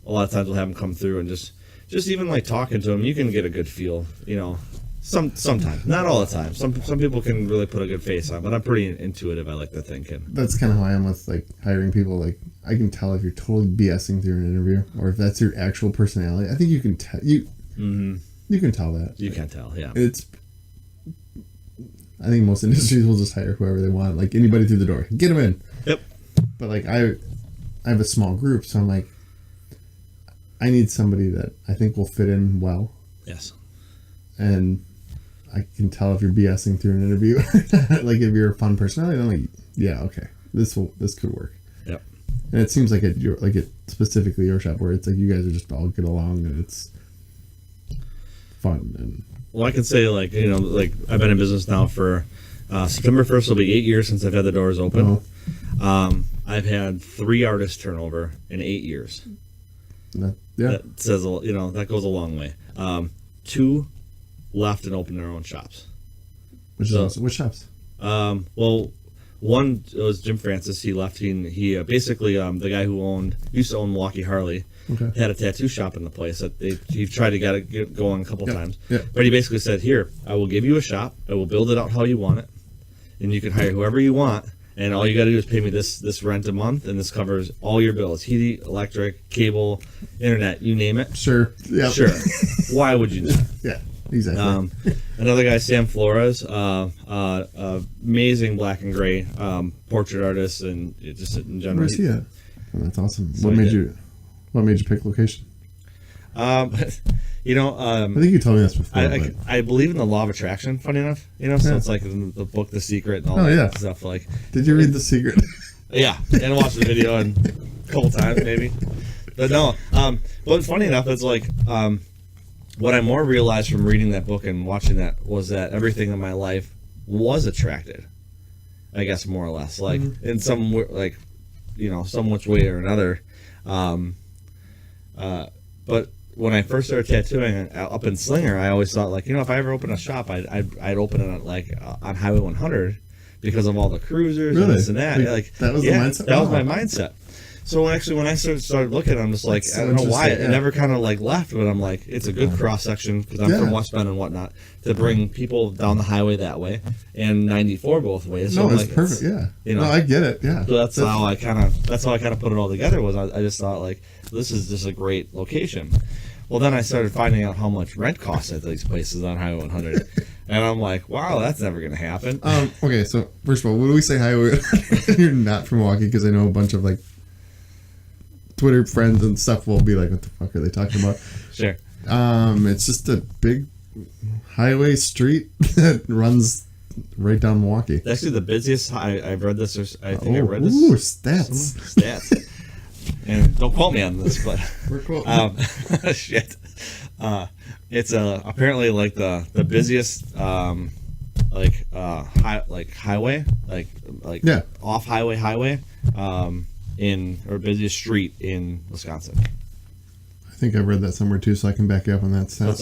lot of times we'll have them come through and just even like talking to them, you can get a good feel. You know, sometimes, not all the time. Some people can really put a good face on, but I'm pretty intuitive. I like to think, and that's kind of how I am with like hiring people. Like I can tell if you're totally BSing through an interview or if that's your actual personality. I think you can tell you can tell that. You can tell, yeah. I think most industries will just hire whoever they want, like anybody through the door, get them in. Yep. But like I have a small group, so I'm like, I need somebody that I think will fit in well. Yes. And I can tell if you're BSing through an interview. Like if you're a fun personality, I'm like, yeah, okay, this could work. Yep. And it seems like it specifically your shop where it's like you guys are just all get along and it's fun. And well, I can say like, you know, like I've been in business now for September 1st will be 8 years since I've had the doors open. I've had 3 artist turnover in 8 years. That says, you know, that goes a long way. 2 left and opened their own shops. Which shops? Well, one was Jim Francis. He left. He basically the guy who used to own Milwaukee Harley. Okay. Had a tattoo shop in the place that he tried to get it going a couple times. Yeah. But he basically said, "Here, I will give you a shop. I will build it out how you want it, and you can hire whoever you want. And all you got to do is pay me this rent a month, and this covers all your bills: heat, electric, cable, internet, you name it." Sure. Yeah. Sure. Why would you not? Yeah. Exactly. Another guy, Sam Flores, amazing black and gray portrait artist, and just in general. Where's he at? Oh, that's awesome. So what made you pick location? You know, I think you told me this before. I believe in the law of attraction. Funny enough, you know, so it's like in the book, The Secret, and all that stuff. Like, did you read The Secret? Yeah, and watch the video and a couple times maybe. But no, but funny enough, it's like what I more realized from reading that book and watching that was that everything in my life was attracted. I guess more or less, like in some like, you know, some which way or another. But when I first started tattooing up in Slinger, I always thought, like, you know, if I ever open a shop, I'd open it like on Highway 100 because of all the cruisers and this and that. Like that was the mindset. That was my mindset. So when I started looking, I'm just like, I don't know why it never kind of like left, but I'm like, it's a good cross section because I'm from West Bend and whatnot to bring people down the highway that way and 94 both ways. So no, it's like, perfect. You know, I get it. Yeah. So that's how I kind of put it all together. Was I just thought like, this is just a great location. Well, then I started finding out how much rent costs at these places on Highway 100, and I'm like, wow, that's never going to happen. Okay, so first of all, when we say Highway, you're not from Milwaukee, because I know a bunch of like Twitter friends and stuff will be like, what the fuck are they talking about? Sure. It's just a big highway street that runs right down Milwaukee. It's actually the busiest. I've read this. I think I read this. Ooh, stats. Stats. And don't quote me on this, but we're quoting. Shit. It's apparently like the busiest highway, like off highway or busiest street in Wisconsin. I think I've read that somewhere too, so I can back you up on that. So it's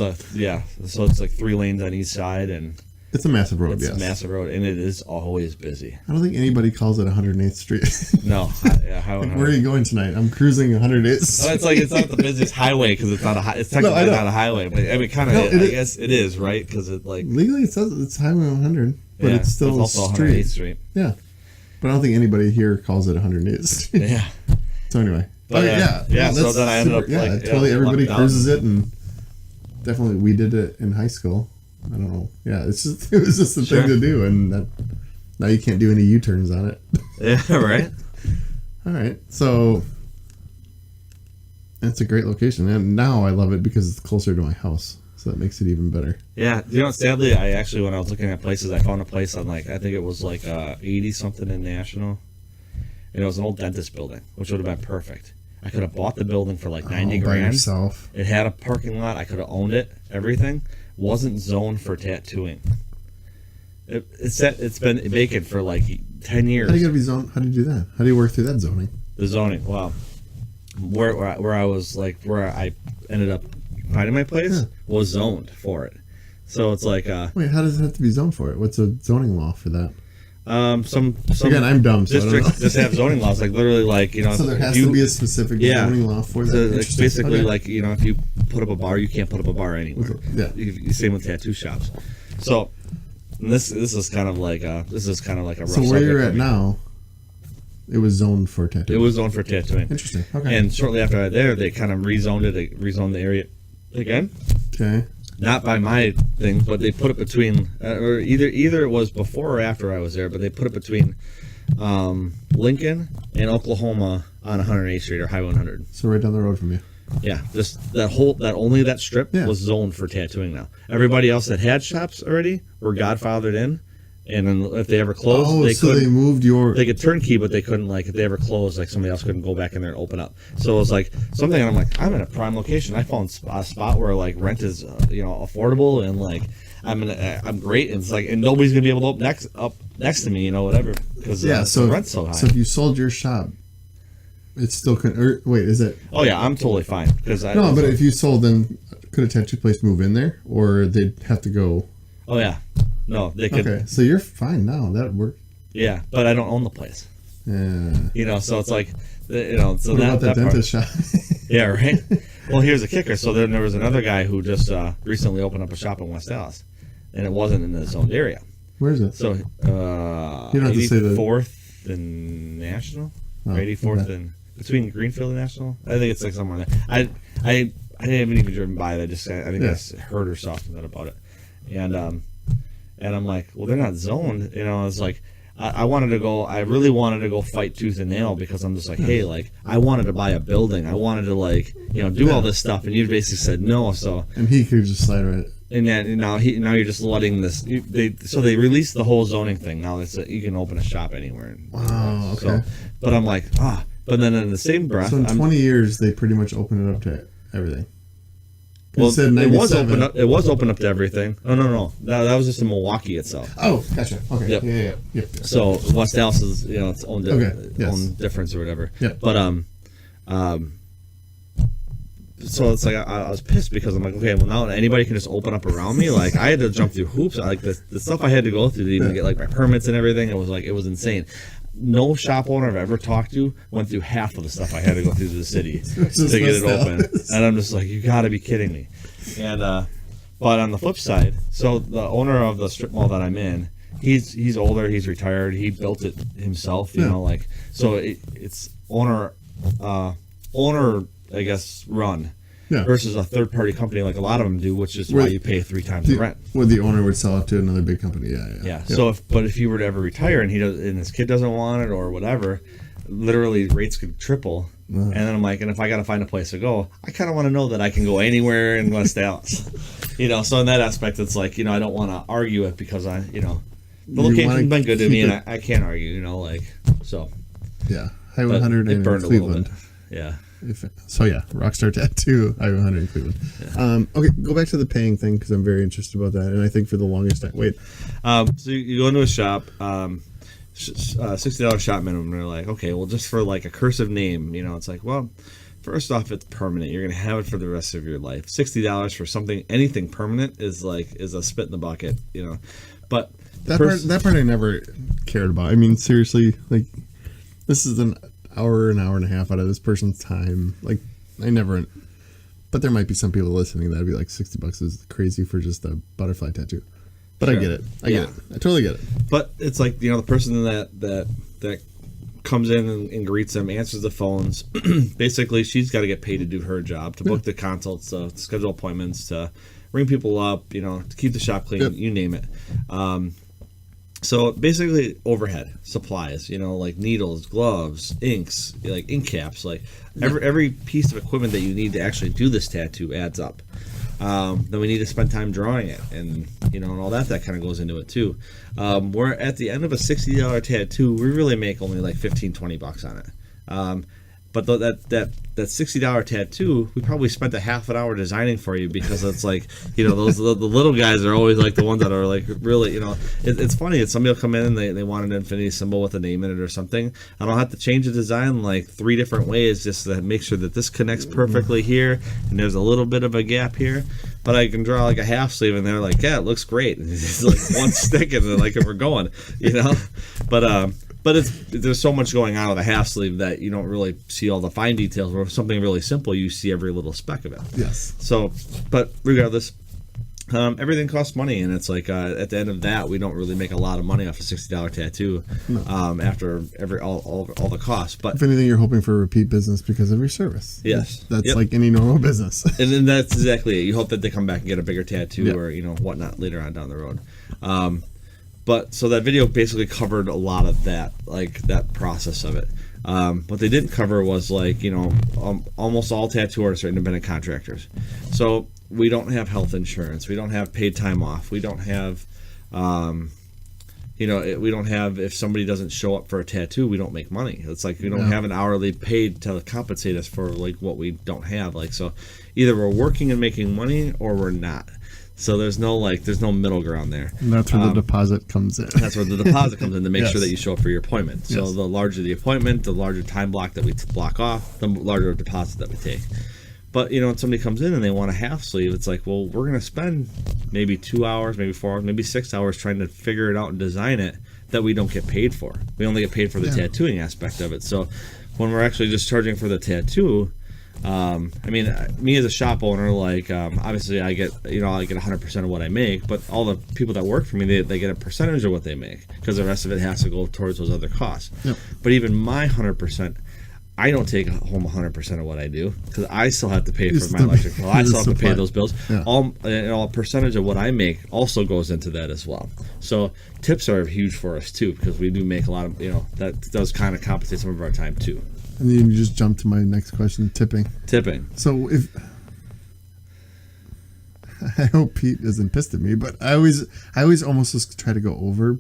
so it's like 3 lanes on each side, and It's a massive road, It's yes. a massive road, and it is always busy. I don't think anybody calls it 108th Street. No, Highway Like, where are you going tonight? I'm cruising 108th Street. It's like it's not the busiest highway because it's not it's technically know. not a highway, but I mean, kind of. No, I guess it is, right? Because it like Legally, it says it's Highway 100, but yeah, it's still also a 108th street. Street. Yeah. But I don't think anybody here calls it 108th Street. Yeah. So anyway. But, yeah. So that's then I ended up super- like totally everybody lucked out. cruises it, and definitely we did it in high school. I don't know. Yeah, it was just the Sure. thing to do, and that, now you can't do any U-turns on it. Yeah, right. All right, so it's a great location, and now I love it because it's closer to my house, so that makes it even better. Yeah, sadly, I actually when I was looking at places, I found a place on like I think it was like 80 something in National, and it was an old dentist building, which would have been perfect. I could have bought the building for like 90 by grand. yourself. It had a parking lot. I could have owned it. Everything wasn't zoned for tattooing. It's been vacant for like 10 years. How do you gotta be zoned? How do you do that? How do you work through that zoning? The zoning. Wow. Where I was like where I ended up finding my place Yeah. was zoned for it. So it's like Wait, how does it have to be zoned for it? What's a zoning law for that? some Again, I'm dumb, so I don't districts know. just have zoning laws like literally like So there has if you, to be a specific Yeah. zoning law for that. so it's Interesting. basically Okay. like if you put up a bar, you can't put up a bar anywhere. Yeah. Same with tattoo shops. So this is kind of like a rough So where you're subject at for me. now, it was zoned for tattoo. It was zoned for tattooing. Interesting. Okay. And shortly after I there, they kind of rezoned the area again. Okay. Not by my thing, but they put it between, or either it was before or after I was there, but they put it between Lincoln and Oklahoma on 108th Street or Highway 100. So right down the road from you. Yeah, just only that strip Yeah. was zoned for tattooing now. Everybody else that had shops already were godfathered in, and then if they ever closed, Oh, they so could they moved your. they could turnkey, but they couldn't like if they ever closed, like somebody else couldn't go back in there and open up. So it was like something. And I'm like, I'm in a prime location. I found a spot where like rent is affordable and like I'm great. And it's like and nobody's gonna be able to up next to me, whatever, because Yeah. So the rent's so high. So if you sold your shop, it still couldn't. Or, wait, is it? Oh yeah, I'm totally fine because No, but if you sold, then could a tattoo place move in there, or they'd have to go? oh yeah, no, they could. Okay, so you're fine now. That worked. Yeah, but I don't own the place. Yeah. So it's like, so What about that that part. dentist shop? Yeah, right. Well, here's the kicker. So then there was another guy who just recently opened up a shop in West Dallas, and it wasn't in the zoned area. Where is it? So You don't have to say the- 84th and National, Oh, or 84th okay. and between Greenfield and National. I think it's like somewhere there. I haven't even driven by it. I think Yeah. I heard or saw something about it, and I'm like, well, they're not zoned. It's like. I wanted to go. I really wanted to go fight tooth and nail because I'm just like, hey, like I wanted to buy a building. I wanted to do all this stuff, and you basically said no. So And he could just slide right. and then now you're just letting this. They released the whole zoning thing. Now you can open a shop anywhere. Wow. Okay. But I'm like But then in the same breath, So in I'm, 20 years, they pretty much opened it up to everything. well, said it was 97. open up. It was open up to everything. Oh no, that was just in Milwaukee itself. Oh, gotcha. Okay. Yep. Yeah. Yep. So West Dallas is its own Okay, yes. own difference or whatever. Yep. But so it's like I was pissed because I'm like, okay, well now anybody can just open up around me. Like I had to jump through hoops. Like the stuff I had to go through to even get like my permits and everything. It was insane. No shop owner I've ever talked to went through half of the stuff I had to go through the city to just get it West open. Dallas. And I'm just like, you got to be kidding me. And but on the flip side, so the owner of the strip mall that I'm in, he's older, he's retired, he built it himself, you Yeah. know, like so it's owner I guess run Yeah. versus a third party company like a lot of them do, which is Where- why you pay 3 times the rent. Well, the owner would sell it to another big company. Yeah. Yeah. So if you were to ever retire and his kid doesn't want it or whatever, literally rates could triple. And then I'm like, and if I got to find a place to go, I kind of want to know that I can go anywhere in West Dallas. So in that aspect, it's like, I don't want to argue it because the location's been good to keep me and it- I can't argue, so. Yeah. Highway But 100 it in burned a little Cleveland. bit. Yeah. So yeah, Rockstar Tattoo, Highway 100 in Cleveland. Okay, go back to the paying thing because I'm very interested about that, and I think for the longest time. Wait, So you go into a shop, $60 shop minimum. And they're like, okay, well, just for like a cursive name, it's like, well, first off, it's permanent. You're gonna have it for the rest of your life. $60 for anything permanent is a spit in the bucket, But that part I never cared about. I mean, seriously, like, this is an hour and a half out of this person's time. Like, I never. But there might be some people listening that'd be like, $60 is crazy for just a butterfly tattoo. But Sure. I get it. I get it. I totally get it. But it's like, the person that comes in and greets them, answers the phones. Basically, she's got to get paid to do her job, to book the consults, to schedule appointments, to ring people up, to keep the shop clean, you name it. So basically, overhead supplies, like needles, gloves, inks, like ink caps, like every piece of equipment that you need to actually do this tattoo adds up. Then we need to spend time drawing it, and and all that kind of goes into it too. We're at the end of a $60 tattoo, we really make only like $15-$20 on it. But that $60 tattoo, we probably spent a half an hour designing for you, because it's like, those the little guys are always like the ones that are like really, it's funny. It's somebody will come in and they want an infinity symbol with a name in it or something. I don't have to change the design like 3 different ways just to make sure that this connects perfectly here, and there's a little bit of a gap here. But I can draw like a half sleeve, and they're like, yeah, it looks great. And it's like one stick, and they're like, if we're going, But there's so much going on with a half sleeve that you don't really see all the fine details. Where something really simple, you see every little speck of it. Yes. So, but regardless, everything costs money, and it's like at the end of that, we don't really make a lot of money off a $60 tattoo. No. After all the costs. But If anything, you're hoping for repeat business because of your service. yes, That's like any normal business. and then that's exactly it. You hope that they come back and get a bigger tattoo, Yep. or whatnot later on down the road. But so that video basically covered a lot of that, like that process of it. What they didn't cover was like, almost all tattoo artists are independent contractors. So we don't have health insurance. We don't have paid time off. We don't have, we don't have, if somebody doesn't show up for a tattoo, we don't make money. It's like we don't have an hourly paid to compensate us for like what we don't have. Like, so either we're working and making money or we're not. So there's no middle ground there. And that's where the deposit comes in. That's where the deposit comes in to make Yes. sure that you show up for your appointment. So Yes. the larger the appointment, the larger time block that we block off, the larger deposit that we take. But, when somebody comes in and they want a half sleeve, it's like, well, we're going to spend maybe 2 hours, maybe 4 hours, maybe 6 hours trying to figure it out and design it that we don't get paid for. We only get paid for the tattooing aspect of it. So when we're actually just charging for the tattoo, me as a shop owner, like, obviously I get 100% of what I make, but all the people that work for me, they get a percentage of what they make, because the rest of it has to go towards those other costs. Yep. But even my 100%, I don't take home 100% of what I do, because I still have to pay for my electric bill. I still have to pay those bills. Yeah. A percentage of what I make also goes into that as well. So tips are huge for us too, because we do make a lot of, that does kind of compensate some of our time too. And then you just jump to my next question, tipping. So I hope Pete isn't pissed at me, but I always almost just try to go over.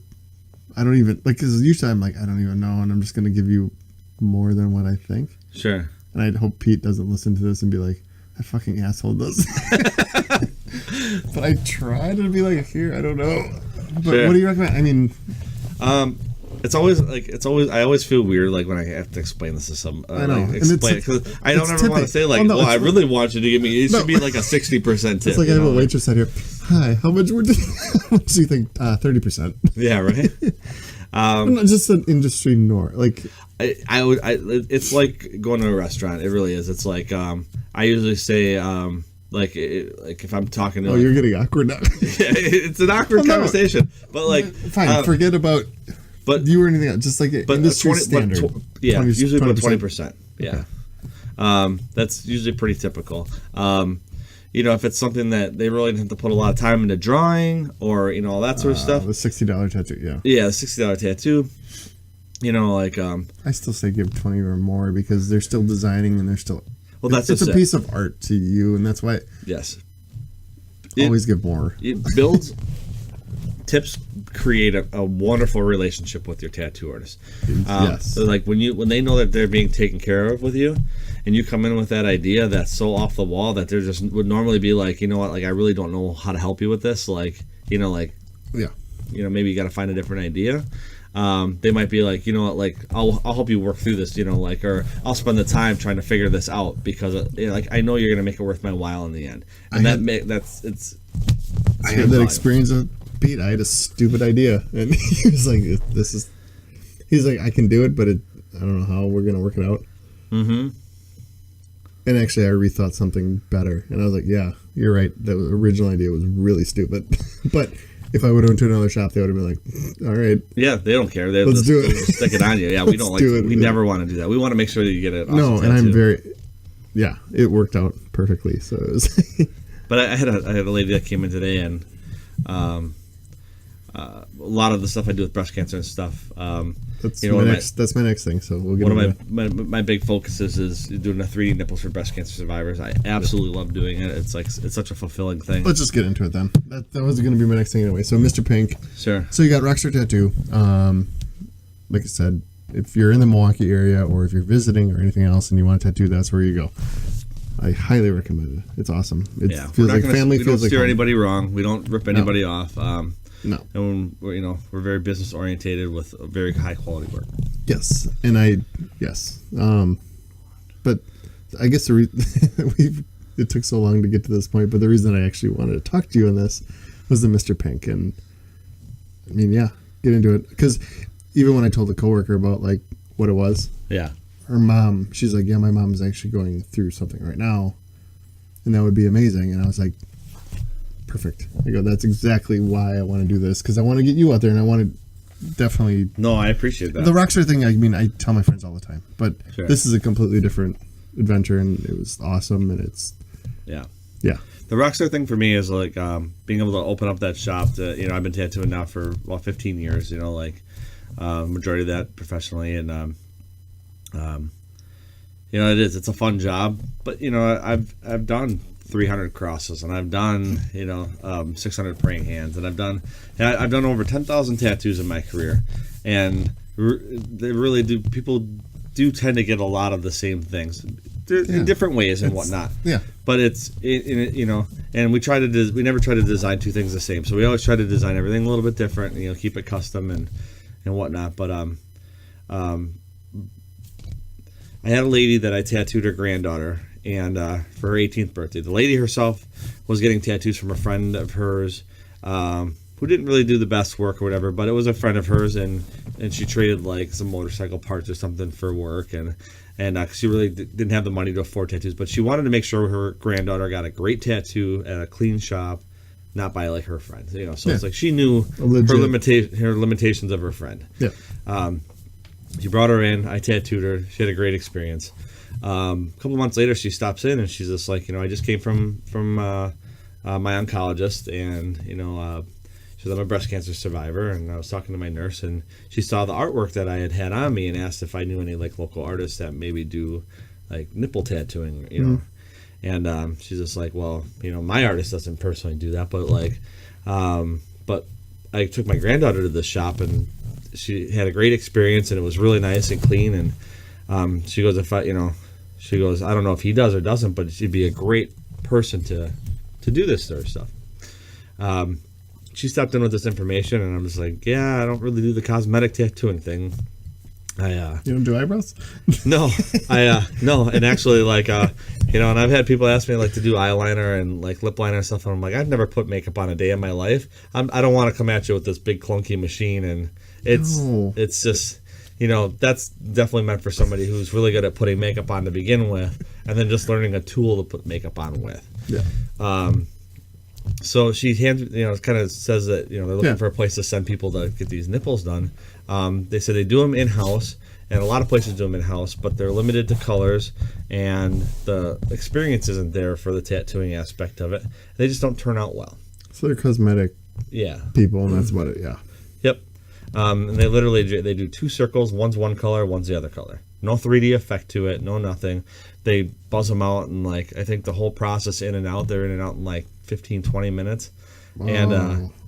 I don't even, like, because usually I'm like, I don't even know, and I'm just going to give you more than what I think. Sure. And I hope Pete doesn't listen to this and be like, that fucking asshole does. But I try to be like, here, I don't know. But Sure. What do you recommend? I mean, I always feel weird like when I have to explain this to some. I know. Like, explain it, because I don't ever want to say like, no, I really want you to give me. It should be like a 60% tip. it's like I have a waitress out here. Hi, how much do you think? 30%. Yeah, right. Just an industry norm. Like, It's like going to a restaurant. It really is. It's like I usually say like if I'm talking to. oh, you're getting awkward now. It's an awkward conversation, but like fine, forget about. But you or anything else, just like industry standard. Usually about 20%. Yeah, that's usually pretty typical. If it's something that they really didn't have to put a lot of time into drawing, or all that sort of stuff. The $60 tattoo, yeah. Yeah, the $60 tattoo. I still say give 20 or more, because they're still designing and they're still. Well, that's it's a piece of art to you, and that's why. Yes. Always give more. It builds. Tips create a wonderful relationship with your tattoo artist. Yes. So like when they know that they're being taken care of with you, and you come in with that idea that's so off the wall that they're just would normally be like, like, I really don't know how to help you with this. Like, Yeah. Maybe you got to find a different idea. They might be like, like, I'll help you work through this, or I'll spend the time trying to figure this out, because I know you're gonna make it worth my while in the end. And I had that experience Pete, I had a stupid idea. And he was like, he's like, I can do it, but I don't know how we're going to work it out. Mm-hmm. And actually, I rethought something better. And I was like, yeah, you're right. The original idea was really stupid. But if I would have went to another shop, they would have been like, all right. Yeah, they don't care. They'll Let's do it. they'll stick it on you. Yeah, we Let's don't like do it. We never want to do that. We want to make sure that you get it. No, and I'm yeah, it worked out perfectly. So it was. But I had a lady that came in today, and a lot of the stuff I do with breast cancer and stuff. That's my next thing. So we'll get one of my big focuses is doing a 3D nipples for breast cancer survivors. I absolutely love doing it. It's such a fulfilling thing. Let's just get into it then. That was going to be my next thing anyway. So Mr. Pink. Sure. So you got Rockstar Tattoo. Like I said, if you're in the Milwaukee area or if you're visiting or anything else and you want a tattoo, that's where you go. I highly recommend it. It's awesome. It feels like family. We don't steer home. anybody wrong. We don't rip anybody off. No. And we're very business orientated with very high quality work. Yes, and yes. But I guess it took so long to get to this point. But the reason I actually wanted to talk to you on this was the Mr. Pink, and I mean, yeah, get into it because even when I told the coworker about like what it was, yeah, her mom, she's like, yeah, my mom's actually going through something right now, and that would be amazing. And I was like, perfect. I go, that's exactly why I want to do this, because I want to get you out there, and I want to definitely. No, I appreciate that. The Rockstar thing, I mean, I tell my friends all the time, but sure. This is a completely different adventure, and it was awesome, and it's. Yeah. The Rockstar thing for me is like being able to open up that shop. I've been tattooing now for 15 years. Majority of that professionally, and it's a fun job. But I've done 300 crosses, and I've done 600 praying hands, and I've done over 10,000 tattoos in my career, and they really do. People do tend to get a lot of the same things in different ways and whatnot. Yeah. But and we never try to design two things the same. So we always try to design everything a little bit different. Keep it custom and whatnot. But I had a lady that I tattooed her granddaughter, and for her 18th birthday, the lady herself was getting tattoos from a friend of hers who didn't really do the best work or whatever, but it was a friend of hers, and she traded like some motorcycle parts or something for work, and she really didn't have the money to afford tattoos, but she wanted to make sure her granddaughter got a great tattoo at a clean shop, not by like her friend. So it's like she knew her limitations of her friend. Yeah. She brought her in. I tattooed her. She had a great experience. A couple months later, she stops in and she's just like, I just came from my oncologist, and she's I'm a breast cancer survivor, and I was talking to my nurse, and she saw the artwork that I had on me and asked if I knew any like local artists that maybe do like nipple tattooing, and she's just like, well, my artist doesn't personally do that, but I took my granddaughter to this shop, and she had a great experience, and it was really nice and clean, and she goes, I don't know if he does or doesn't, but she'd be a great person to do this sort of stuff. She stepped in with this information, and I'm just like, yeah, I don't really do the cosmetic tattooing thing. You don't do eyebrows? No, no, and actually, and I've had people ask me like to do eyeliner and like lip liner and stuff, and I'm like, I've never put makeup on a day in my life. I don't want to come at you with this big clunky machine, and it's just, that's definitely meant for somebody who's really good at putting makeup on to begin with, and then just learning a tool to put makeup on with. Yeah. So she kind of says that they're looking for a place to send people to get these nipples done. They said they do them in house, and a lot of places do them in house, but they're limited to colors, and the experience isn't there for the tattooing aspect of it. They just don't turn out well. So they're cosmetic people, and that's about it. Yeah. Yep. And they literally do two circles. One's one color, one's the other color. No 3D effect to it. No nothing. They buzz them out, and I think the whole process in and out, they're in and out in like 15-20 minutes. Wow.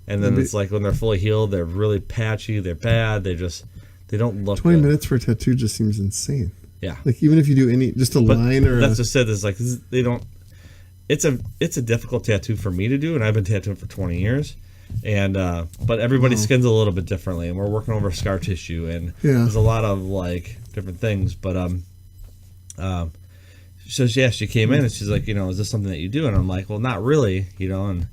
And then it's like when they're fully healed, they're really patchy, they're bad, they don't look 20 good. minutes for a tattoo just seems insane. Yeah. Like even if you do just a line or that's just it, is like they don't it's a difficult tattoo for me to do, and I've been tattooing for 20 years. And but everybody's skin's a little bit differently, and we're working over scar tissue, and there's a lot of like different things, but so she came in and she's like, is this something that you do? And I'm like, well, not really, and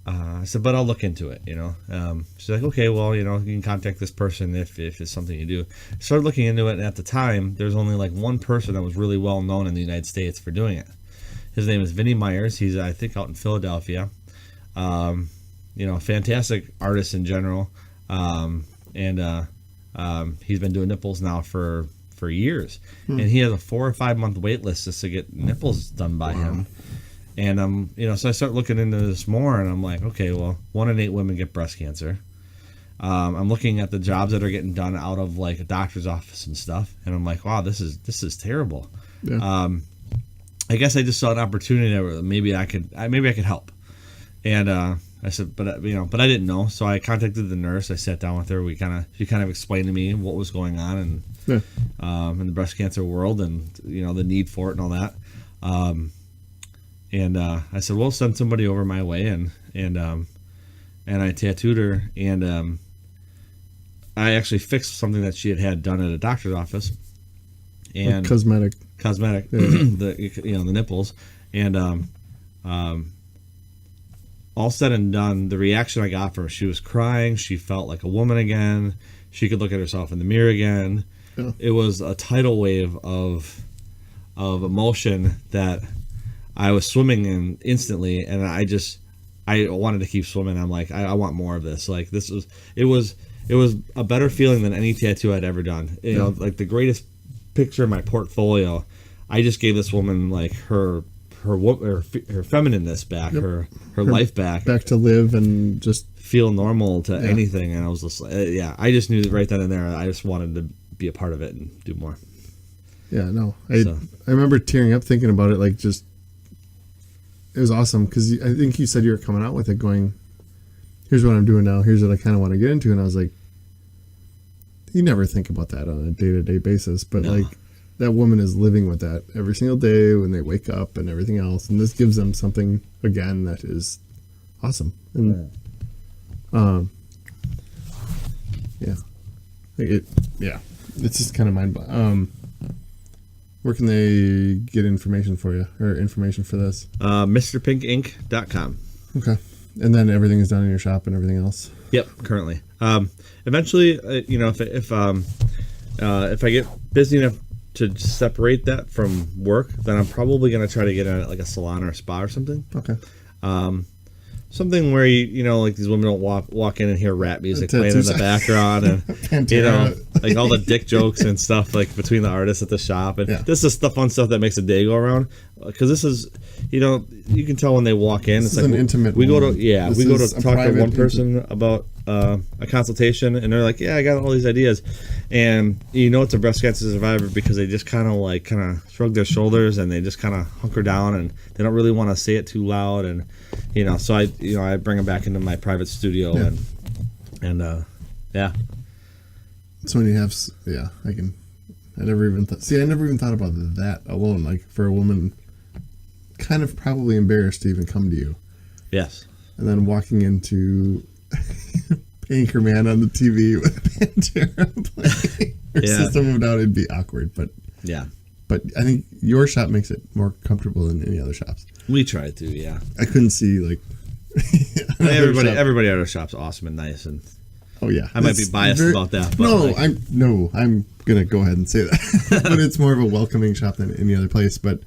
I said, but I'll look into it, She's like, okay, well, you can contact this person if it's something you do. I started looking into it, and at the time, there's only like one person that was really well known in the United States for doing it. His name is Vinnie Myers. He's, I think, out in Philadelphia. Fantastic artist in general. He's been doing nipples now for years. And he has a 4 or 5 month wait list just to get nipples done by him. And so I start looking into this more, and I'm like, okay, well, 1 in 8 women get breast cancer. I'm looking at the jobs that are getting done out of like a doctor's office and stuff, and I'm like, wow, this is terrible. Yeah. I guess I just saw an opportunity that maybe I could help. And I said, but I didn't know, so I contacted the nurse. I sat down with her. She kind of explained to me what was going on in the breast cancer world, and the need for it and all that. And I said, well, send somebody over my way, and I tattooed her, and I actually fixed something that she had done at a doctor's office, and like cosmetic, yeah. the nipples, and all said and done, the reaction I got from her, she was crying. She felt like a woman again. She could look at herself in the mirror again. Yeah. It was a tidal wave of emotion that I was swimming in instantly, and I wanted to keep swimming. I'm like, I want more of this. Like it was a better feeling than any tattoo I'd ever done. Like the greatest picture in my portfolio. I just gave this woman like her feminineness back, her life back to live and just feel normal to anything. And I was just like, I just knew that right then and there. I just wanted to be a part of it and do more. Yeah, no, I remember tearing up thinking about it. Like, just it was awesome because I think you said you were coming out with it, going, "Here's what I'm doing now. Here's what I kind of want to get into." And I was like, "You never think about that on a day-to-day basis, but like." That woman is living with that every single day when they wake up and everything else, and this gives them something again that is awesome. And it's just kind of mind-blowing. Where can they get information for you or information for this? MrPinkInc.com. Okay, and then everything is done in your shop and everything else. Yep, currently. Eventually, if I get busy enough to separate that from work, then I'm probably going to try to get at like a salon or a spa or something. Okay. Something where like these women don't walk in and hear rap music playing in the background, and like all the dick jokes and stuff like between the artists at the shop, and this is the fun stuff that makes the day go around. Because this is, you can tell when they walk in. It's like an intimate. We go to talk to one person about a consultation, and they're like, "Yeah, I got all these ideas," and it's a breast cancer survivor because they just kind of shrug their shoulders and they just kind of hunker down, and they don't really want to say it too loud, and so I bring them back into my private studio, and So when you have, I never even thought about that alone. Like for a woman, kind of probably embarrassed to even come to you. Yes. And then walking into Anchorman on the TV with Pantera playing or System of a Down, it'd be awkward. But But I think your shop makes it more comfortable than any other shops. We try to, yeah. I couldn't see like everybody at our shop's awesome and nice, and I might be biased about that. But I'm gonna go ahead and say that. But it's more of a welcoming shop than any other place. But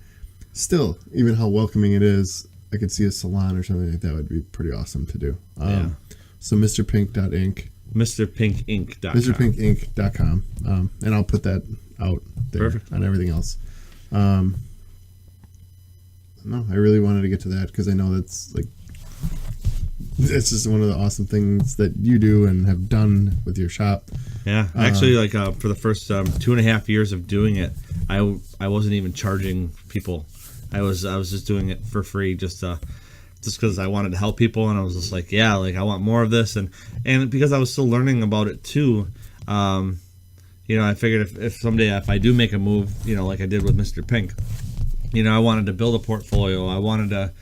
still, even how welcoming it is, I could see a salon or something like that would be pretty awesome to do. So MrPink.Inc. MrPinkInc.com. MrPinkInc.com. And I'll put that out there on everything else. No, I really wanted to get to that because I know that's like, it's just one of the awesome things that you do and have done with your shop. Yeah, actually, for the first 2.5 years of doing it, I wasn't even charging people. I was just doing it for free, just because I wanted to help people, and I was just like, I want more of this, and because I was still learning about it too. I figured if someday if I do make a move, like I did with Mr. Pink, I wanted to build a portfolio. I wanted to,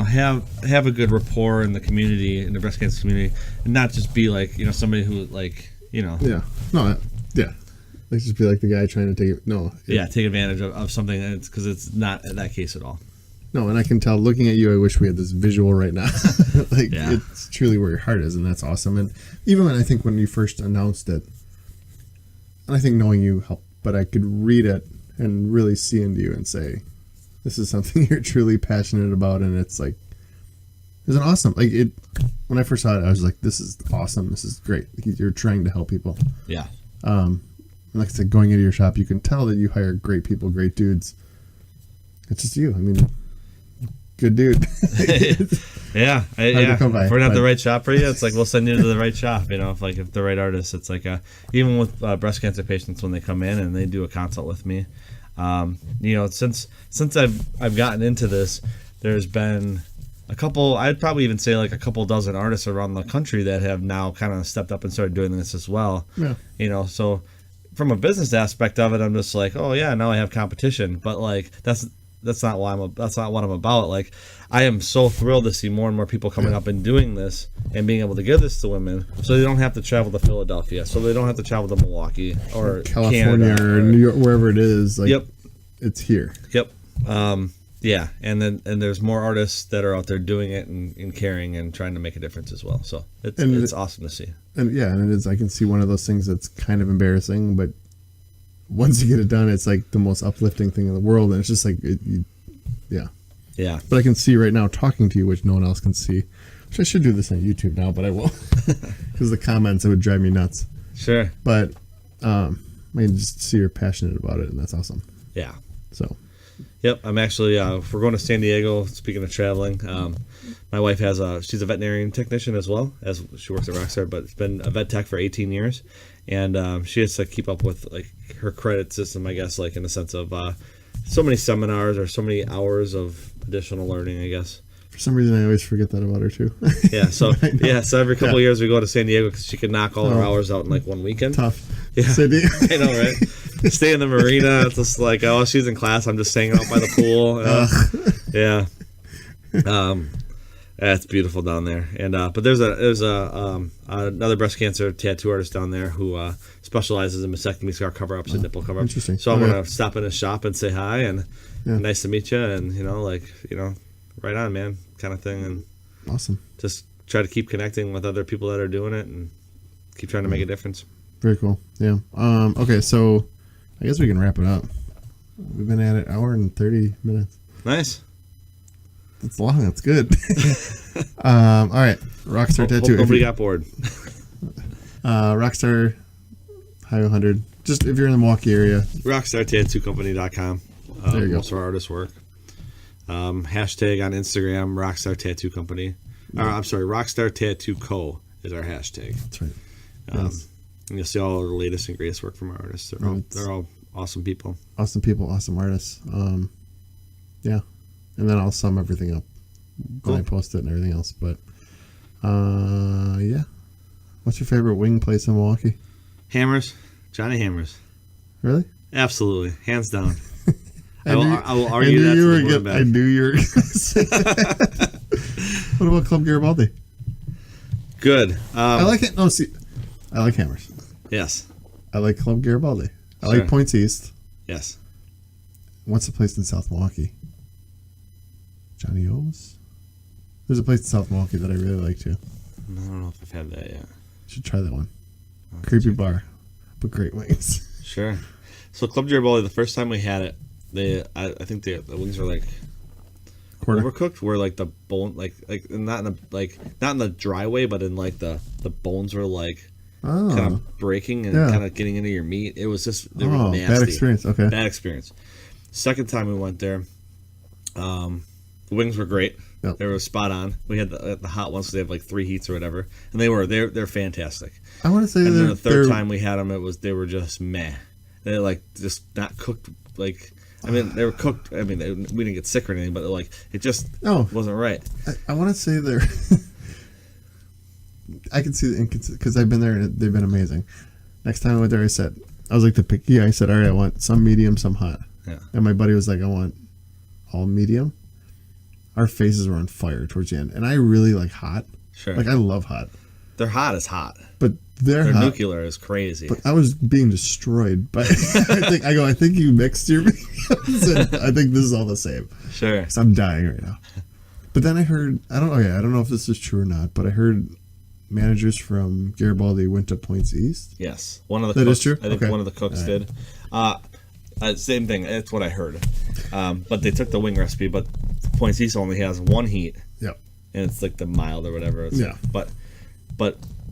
have a good rapport in the community, in the breast cancer community, and not just be like, somebody who like, Like just be like the guy trying to take advantage of something, because it's not that case at all. No, and I can tell looking at you, I wish we had this visual right now. Like, Yeah. it's truly where your heart is, and that's awesome. And even when I think when you first announced it, and I think knowing you helped, but I could read it and really see into you and say, this is something you're truly passionate about, and it's like, it's an awesome, like, it, when I first saw it, I was like, this is awesome, this is great. You're trying to help people. Yeah. And like I said, going into your shop, you can tell that you hire great people, great dudes. It's just you. I mean, good dude. Yeah, to come by, if we're not but- the right shop for you, it's like we'll send you to the right shop. If the right artist, it's like even with breast cancer patients when they come in and they do a consult with me. Since I've gotten into this, there's been a couple. I'd probably even say like a couple dozen artists around the country that have now kind of stepped up and started doing this as well. Yeah. So from a business aspect of it, I'm just like, oh yeah, now I have competition, but like that's not what I'm about. Like, I am so thrilled to see more and more people coming up and doing this and being able to give this to women, so they don't have to travel to Philadelphia, so they don't have to travel to Milwaukee or California Canada, or New York, wherever it is. Like, Yep. It's here. Yep. Yeah, and there's more artists that are out there doing it and caring and trying to make a difference as well. So it's awesome to see. And yeah, and it is. I can see one of those things that's kind of embarrassing, but once you get it done, it's like the most uplifting thing in the world, and it's just like, yeah. Yeah. But I can see right now talking to you, which no one else can see. Which I should do this on YouTube now, but I won't, because the comments, it would drive me nuts. Sure. But I can just see you're passionate about it, and that's awesome. Yeah. So. Yep, I'm actually. If we're going to San Diego, speaking of traveling, my wife she's a veterinarian technician as well, as she works at Rockstar, but it's been a vet tech for 18 years, and she has to keep up with like her credit system, I guess, like in the sense of so many seminars or so many hours of additional learning, I guess. For some reason, I always forget that about her too. Yeah, so so every couple of years we go to San Diego because she can knock all her hours out in like one weekend. Tough. Yeah, Cindy. I know, right? Stay in the marina. It's just like, oh, she's in class. I'm just hanging out by the pool. Yeah. It's beautiful down there. And but there's another breast cancer tattoo artist down there who specializes in mastectomy, scar cover-ups, and nipple cover-ups. Interesting. So I'm gonna stop in his shop and say hi and nice to meet you, and right on, man, kind of thing, and Awesome. just try to keep connecting with other people that are doing it and keep trying to make a difference. Very cool. Yeah. Okay, so I guess we can wrap it up. We've been at it an hour and 30 minutes. Nice. That's long. That's good. All right. Rockstar Hope Tattoo. nobody got bored. Rockstar Highway 100. Just if you're in the Milwaukee area. RockstarTattooCompany.com. There you go. Most of our artists work. Hashtag on Instagram, Rockstar Tattoo Company. I'm sorry, Rockstar Tattoo Co. is our hashtag. That's right. And you'll see all the latest and greatest work from our artists. They're all awesome people. Awesome people, awesome artists. Yeah. And then I'll sum everything up when I post it and everything else. But, yeah. What's your favorite wing place in Milwaukee? Hammers. Johnny Hammers. Really? Absolutely. Hands down. I will argue that to the moon and back. I knew you were going to say that. What about Club Garibaldi? Good. I like it. No, see, I like Hammers. Yes. I like Club Garibaldi. I Sure. like Points East. Yes. What's the place in South Milwaukee? Johnny O's? There's a place in South Milwaukee that I really like too. I don't know if I've had that yet. Should try that one. Creepy bar, but great wings. Sure. So Club Garibaldi, the first time we had it, I think the wings were like Quarter. overcooked, where like the bone, like not in the dry way, but in like the bones were like kind of breaking and kind of getting into your meat. It was just they were nasty. Bad experience. Okay. Bad experience. Second time we went there, the wings were great. Yep. They were spot on. We had the hot ones, so they have like 3 heats or whatever, and they're fantastic. I want to say And then that the third time we had them, they were just meh. They're like just not cooked. Like, I mean, they were cooked. I mean, we didn't get sick or anything, but like it just wasn't right. I want to say they're. I can see the inconsistency because I've been there and they've been amazing. Next time I went there, I was like the picky guy. I said, all right, I want some medium, some hot. Yeah. And my buddy was like, I want all medium. Our faces were on fire towards the end, and I really like hot. Sure. Like I love hot. Their hot is hot. but their Their hot. nuclear is crazy. But I was being destroyed by. I think you mixed your videos, and I think this is all the same. Sure. 'Cause I'm dying right now. But then I heard, I don't know if this is true or not, but I heard managers from Garibaldi went to Points East. Yes. One of the That cooks, is true? I think Okay. one of the cooks All did. Same thing. That's what I heard. But they took the wing recipe, but Points East only has one heat, Yep. and it's like the mild or whatever. It's Yeah. But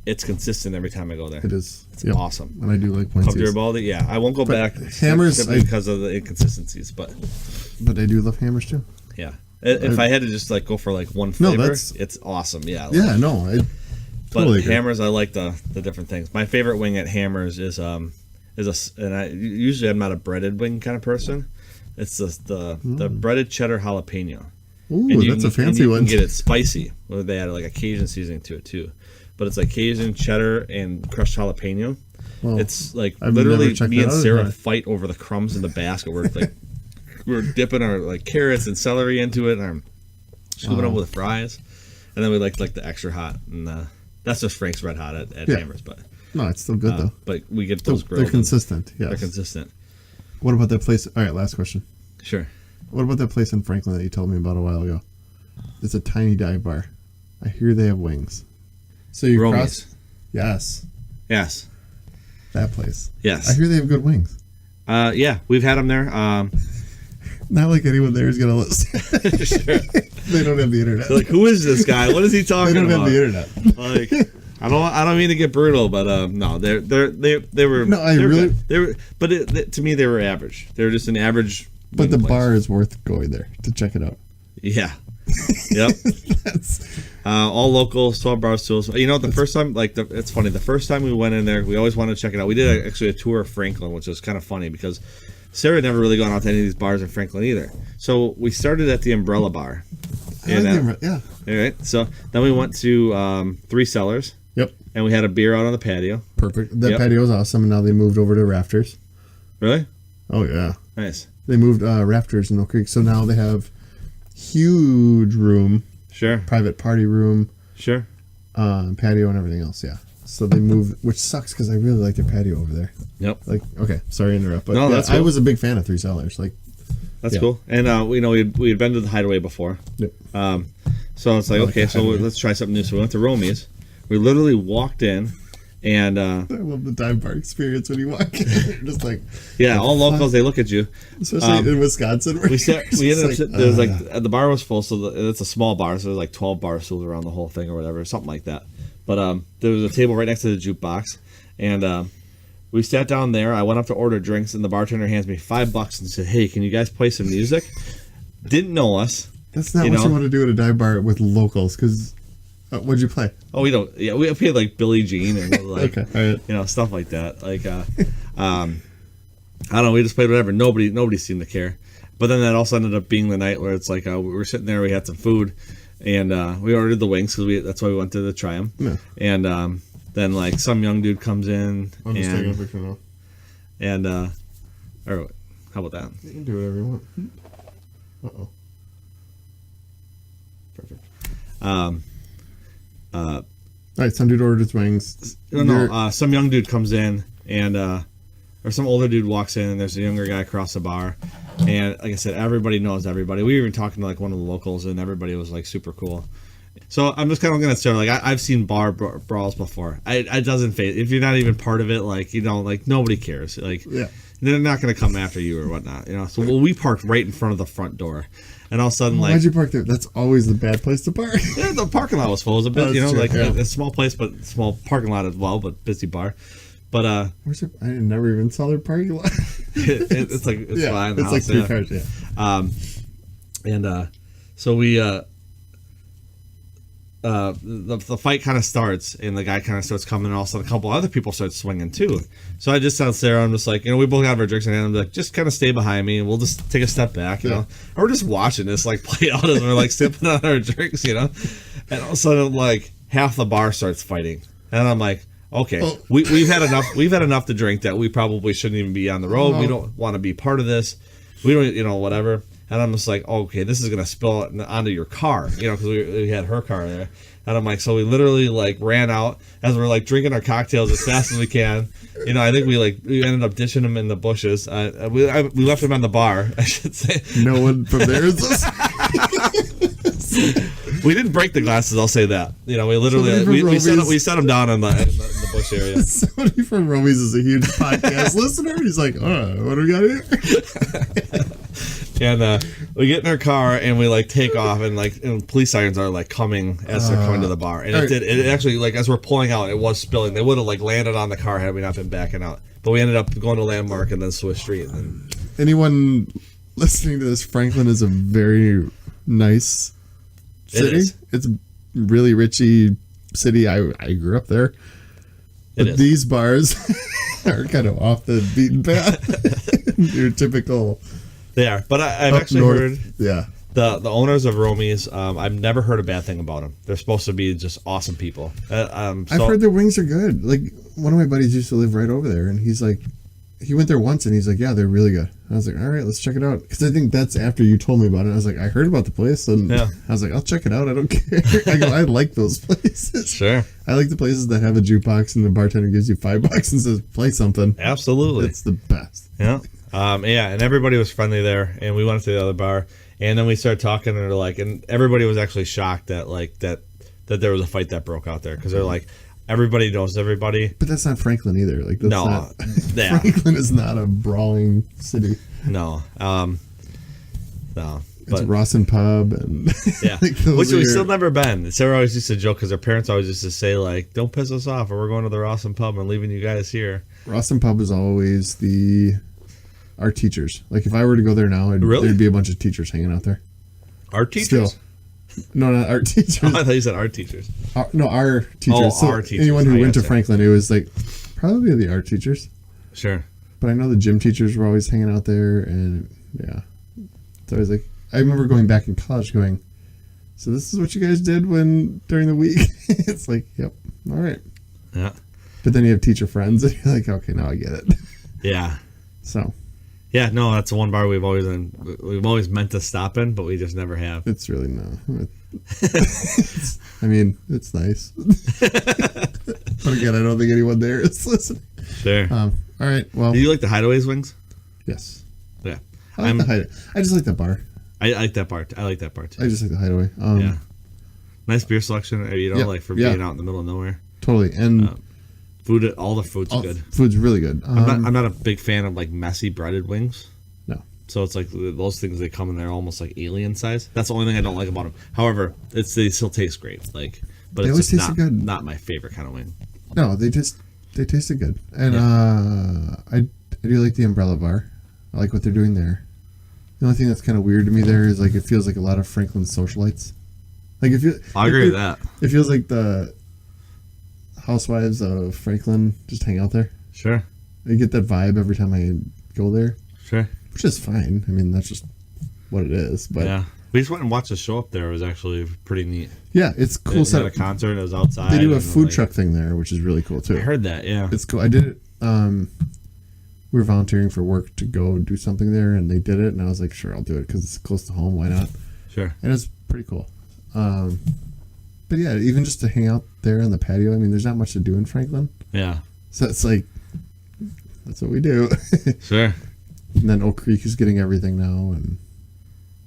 it's consistent every time I go there. It is. It's Yep. awesome. And I do like Points Of East. Garibaldi, yeah. I won't go back Hammers, simply because of the inconsistencies, but But I do love Hammers too. yeah. If I had to just like go for like one No, flavor, that's- it's awesome. Yeah. Yeah, no, I But totally agree. Hammers, I like the different things. My favorite wing at Hammers is and usually I'm not a breaded wing kind of person. It's the breaded cheddar jalapeno. Ooh, And that's a fancy you one. can get it spicy. Where they add like a Cajun seasoning to it too, but it's like Cajun cheddar and crushed jalapeno. Well, It's like I've literally never checked me that and out, Sarah have I? fight over the crumbs in the basket. We're like we're dipping our like carrots and celery into it, and I'm scooping Wow. up with fries, and then we like the extra hot, and that's just Frank's Red Hot at Yeah. Hammers, but No, it's still good though. but we get those They're grilled. consistent. Yes. They're consistent. What about that place? All right, last question. Sure. What about that place in Franklin that you told me about a while ago? It's a tiny dive bar. I hear they have wings. So you Romies. cross? Yes, Yes. that place. Yes. I hear they have good wings. Yeah, we've had them there. Not like anyone there is gonna listen. Sure. They don't have the internet. Like, who is this guy? What is he They talking don't about? have the internet. Like, I don't mean to get brutal, but no, they were. No, I they were really- good. They were, but to me they were average. They were just an average. But wing the place. bar is worth going there to check it out. Yeah. Yep. That's, All locals, 12 bar stools. You know, the first time, it's funny. The first time we went in there, we always wanted to check it out. We did actually a tour of Franklin, which was kind of funny because Sarah had never really gone out to any of these bars in Franklin either. So we started at the Umbrella Bar. I like the- yeah. All right. So then we went to Three Cellars, Yep. and we had a beer out on the patio. Perfect. That Yep. patio is awesome, and now they moved over to Rafters. Really? Oh yeah. Nice. They moved Rafters in Oak Creek, so now they have huge room, Sure. private party room, Sure. patio, and everything else. Yeah. So they moved, which sucks because I really like their patio over there. Yep. Like, okay, sorry to interrupt, but No, yeah, that's I cool. was a big fan of Three Cellars. Like, That's Yeah. cool. And we had been to the Hideaway before. yep. So it's like, I like okay, the so Hideaway. let's try something new. So we went to Romy's. We literally walked in, and I love the dive bar experience when you walk in. You're just like, yeah, all locals, they look at you. especially in Wisconsin. Where We sat. you're We just ended up. Sitting, there was "Ugh." like the bar was full, so it's a small bar, so there's like 12 bar stools around the whole thing or whatever, something like that. But there was a table right next to the jukebox, and we sat down there. I went up to order drinks, and the bartender hands me $5 and said, "Hey, can you guys play some music?" Didn't know us. That's not you what know? you want to do at a dive bar with locals. Because what'd you play? Oh, we don't. Yeah, we played like Billie Jean and like Okay, all right. stuff like that. Like I don't know. We just played whatever. Nobody seemed to care. But then that also ended up being the night where it's like we were sitting there. We had some food, and we ordered the wings because that's why we went to try them. Yeah. And then like some young dude comes in I'm just taking a and picture now. or how about that? You can do whatever you want. Uh-oh. Perfect. All right, some dude ordered his wings. No, some young dude comes in and or some older dude walks in and there's a younger guy across the bar, and like I said, everybody knows everybody. We were even talking to like one of the locals and everybody was like super cool. So I'm just kind of gonna say like I've seen bar brawls before. It doesn't phase if you're not even part of it. Like like nobody cares. Like Yeah. they're not gonna come after you or whatnot. So we parked right in front of the front door, and all of a sudden like Why'd you park there? That's always the bad place to park. yeah, the parking lot was full. It was a bit, Oh, that's true, like yeah. a small place, but small parking lot as well, but busy bar. But Where's it? I never even saw their parking lot. it's like it's yeah, fine. it's like 3 cars. Yeah. So we the fight kind of starts, and the guy kind of starts coming, and all of a sudden a couple other people start swinging too. So I just tell Sarah, I'm just like, we both have our drinks in hand. I'm like, just kind of stay behind me, and we'll just take a step back, you Yeah. know. And we're just watching this like play out as we're like sipping on our drinks, And all of a sudden, like half the bar starts fighting, and I'm like, okay, Oh. we've had enough. We've had enough to drink that we probably shouldn't even be on the road. No. We don't want to be part of this. We don't, whatever. And I'm just like, okay, this is gonna spill onto your car, because we had her car there. And I'm like, so we literally like ran out as we're like drinking our cocktails as fast as we can. You know, I think we ended up dishing them in the bushes. We left them on the bar, I should say. No one from there is listening. We didn't break the glasses, I'll say that. You know, we literally Somebody from we set them down in the bush area. Somebody from Romies is a huge podcast listener. He's like, oh, what do we got here? And we get in our car and we like take off, and like police sirens are like coming as they're coming to the bar. And it actually, like, as we're pulling out, it was spilling. They would have like landed on the car had we not been backing out. But we ended up going to Landmark and then Swiss Street. And anyone listening to this, Franklin is a very nice city. It's a really richy city. I grew up there. But these bars are kind of off the beaten path. Your typical. They are. But I've actually heard the owners of Romy's, I've never heard a bad thing about them. They're supposed to be just awesome people. I've heard their wings are good. Like, one of my buddies used to live right over there, and he's like, he went there once, and he's like, yeah, they're really good. I was like, all right, let's check it out. Because I think that's after you told me about it. I was like, I heard about the place, and I was like, I'll check it out. I don't care. I go, I like those places. Sure. I like the places that have a jukebox, and the bartender gives you $5 and says, play something. Absolutely. It's the best. Yeah. And everybody was friendly there, and we went to the other bar, and then we started talking, and they're like, and everybody was actually shocked that like that there was a fight that broke out there, because they're like, everybody knows everybody. But that's not Franklin either. Like, that's not, Franklin is not a brawling city. No. No. It's Rawson Pub and which we still never been. Sarah always used to joke because her parents always used to say like, "Don't piss us off, or we're going to the Rawson Pub and leaving you guys here." Rawson Pub is always our teachers. Like, if I were to go there now, there'd be a bunch of teachers hanging out there. Art teachers? Still. No, not art teachers. Oh, I thought you said art teachers. No, our teachers. Oh, our teachers. Anyone who went to Franklin, it was like probably the art teachers. Sure. But I know the gym teachers were always hanging out there, and so I was like, I remember going back in college going, so this is what you guys did during the week? It's like, yep, all right. Yeah. But then you have teacher friends, and you're like, okay, now I get it. Yeah. So. Yeah, no, that's the one bar we've always meant to stop in, but we just never have. It's really I mean, it's nice. But again, I don't think anyone there is listening. Sure. All right. Well. Do you like the Hideaway's wings? Yes. Yeah. I just like the bar. I like that bar. I like that bar too. I just like the Hideaway. Nice beer selection. Like for being out in the middle of nowhere. Totally. And all the food's good. Food's really good. I'm not a big fan of like messy breaded wings. No. So it's like those things, they come in there almost like alien size. That's the only thing I don't like about them. However, they still taste great. Like, but it's just not my favorite kind of wing. No, they tasted good. And I do like the Umbrella Bar. I like what they're doing there. The only thing that's kind of weird to me there is like it feels like a lot of Franklin socialites. Like I agree with that. It feels like the housewives of Franklin just hang out there. Sure. I get that vibe every time I go there. Sure. Which is fine. I mean, that's just what it is. But yeah, we just went and watched a show up there. It was actually pretty neat. Yeah, it's cool. It had a concert. It was outside. They do a food truck thing there, which is really cool too. I heard that. Yeah, it's cool. I did it. We were volunteering for work to go do something there, and they did it, and I was like, sure, I'll do it because it's close to home. Why not? Sure. And it's pretty cool. But yeah, even just to hang out there on the patio. I mean, there's not much to do in Franklin. Yeah. So it's like, that's what we do. Sure. And then Oak Creek is getting everything now, and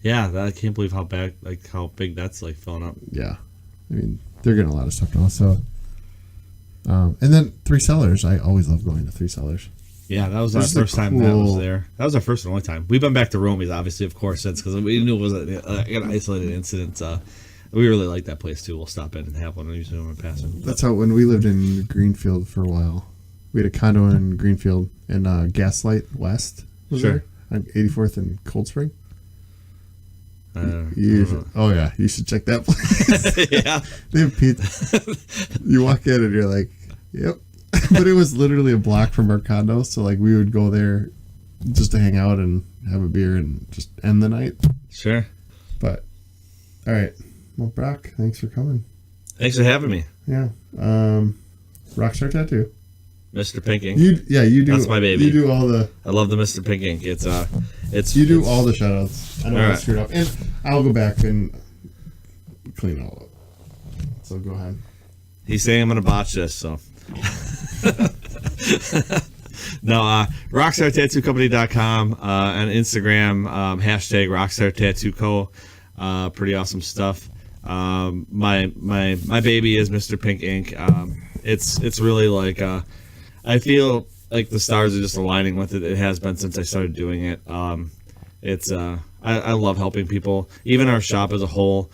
yeah, I can't believe how big that's like filling up. Yeah, I mean, they're getting a lot of stuff now. So, and then Three Cellars. I always love going to Three Cellars. Yeah, that was our first time that was there. That was our first and only time. We've been back to Romy's, obviously, of course, since, because we knew it was an isolated incident. We really like that place too. We'll stop in and have one usually when we're passing. That's how, when we lived in Greenfield for a while, we had a condo in Greenfield, and Gaslight West was there on 84th and Cold Spring. Oh yeah, you should check that place. Yeah, they have pizza. You walk in and you're like, yep. But it was literally a block from our condo, so like we would go there just to hang out and have a beer and just end the night. Sure. But all right, well, Brock, thanks for coming. Thanks for having me. Yeah. Rockstar Tattoo. Mr. Pink Ink. You do. That's my baby. You do all the. I love the Mr. Pink Ink. It's. You do all the shoutouts. I know I screwed up, and I'll go back and clean it all up. So go ahead. He's saying I'm gonna botch this, so. No, rockstartattoocompany.com and Instagram, hashtag rockstartattooco. Pretty awesome stuff. My baby is Mr. Pink Ink. It's really like I feel like the stars are just aligning with it. It has been since I started doing it. I love helping people, even our shop as a whole.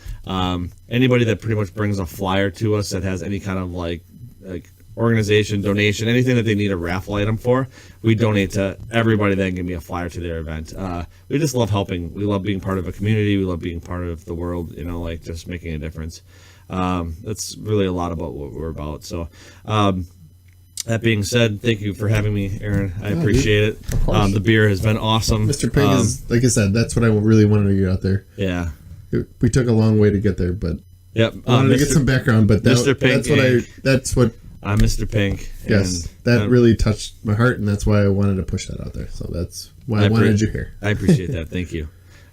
Anybody that pretty much brings a flyer to us that has any kind of like organization, donation, anything that they need a raffle item for, we donate to everybody that can give me a flyer to their event. We just love helping. We love being part of a community. We love being part of the world, like just making a difference. That's really a lot about what we're about. So that being said, thank you for having me, Aaron. I appreciate it. Of course. The beer has been awesome. Mr. Pink is, like I said, that's what I really wanted to get out there. Yeah. We took a long way to get there, but yep. I wanted to get some background, but Mr. Pink that's what I'm Mr. Pink. Yes, that really touched my heart, and that's why I wanted to push that out there. So that's why I wanted you here. I appreciate that. Thank you.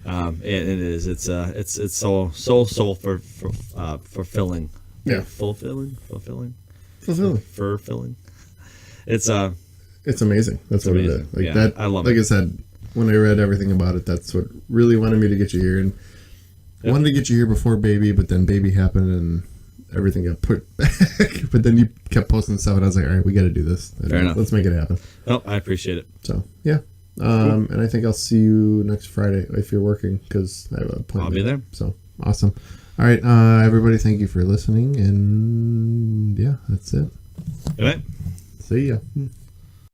It is. It's so fulfilling. Yeah, fulfilling. It's amazing. That's what amazing. it is. Like yeah, that. I love like it. I said, when I read everything about it, that's what really wanted me to get you here, and I wanted to get you here before baby, but then baby happened and everything got put back. But then you kept posting stuff, and I was like, all right, we got to do this. Fair enough. Let's make it happen. Oh, I appreciate it. So yeah. Cool. And I think I'll see you next Friday if you're working, because I have an appointment. I'll be there. So awesome. All right, everybody, thank you for listening, and yeah, that's it. Good night. See ya.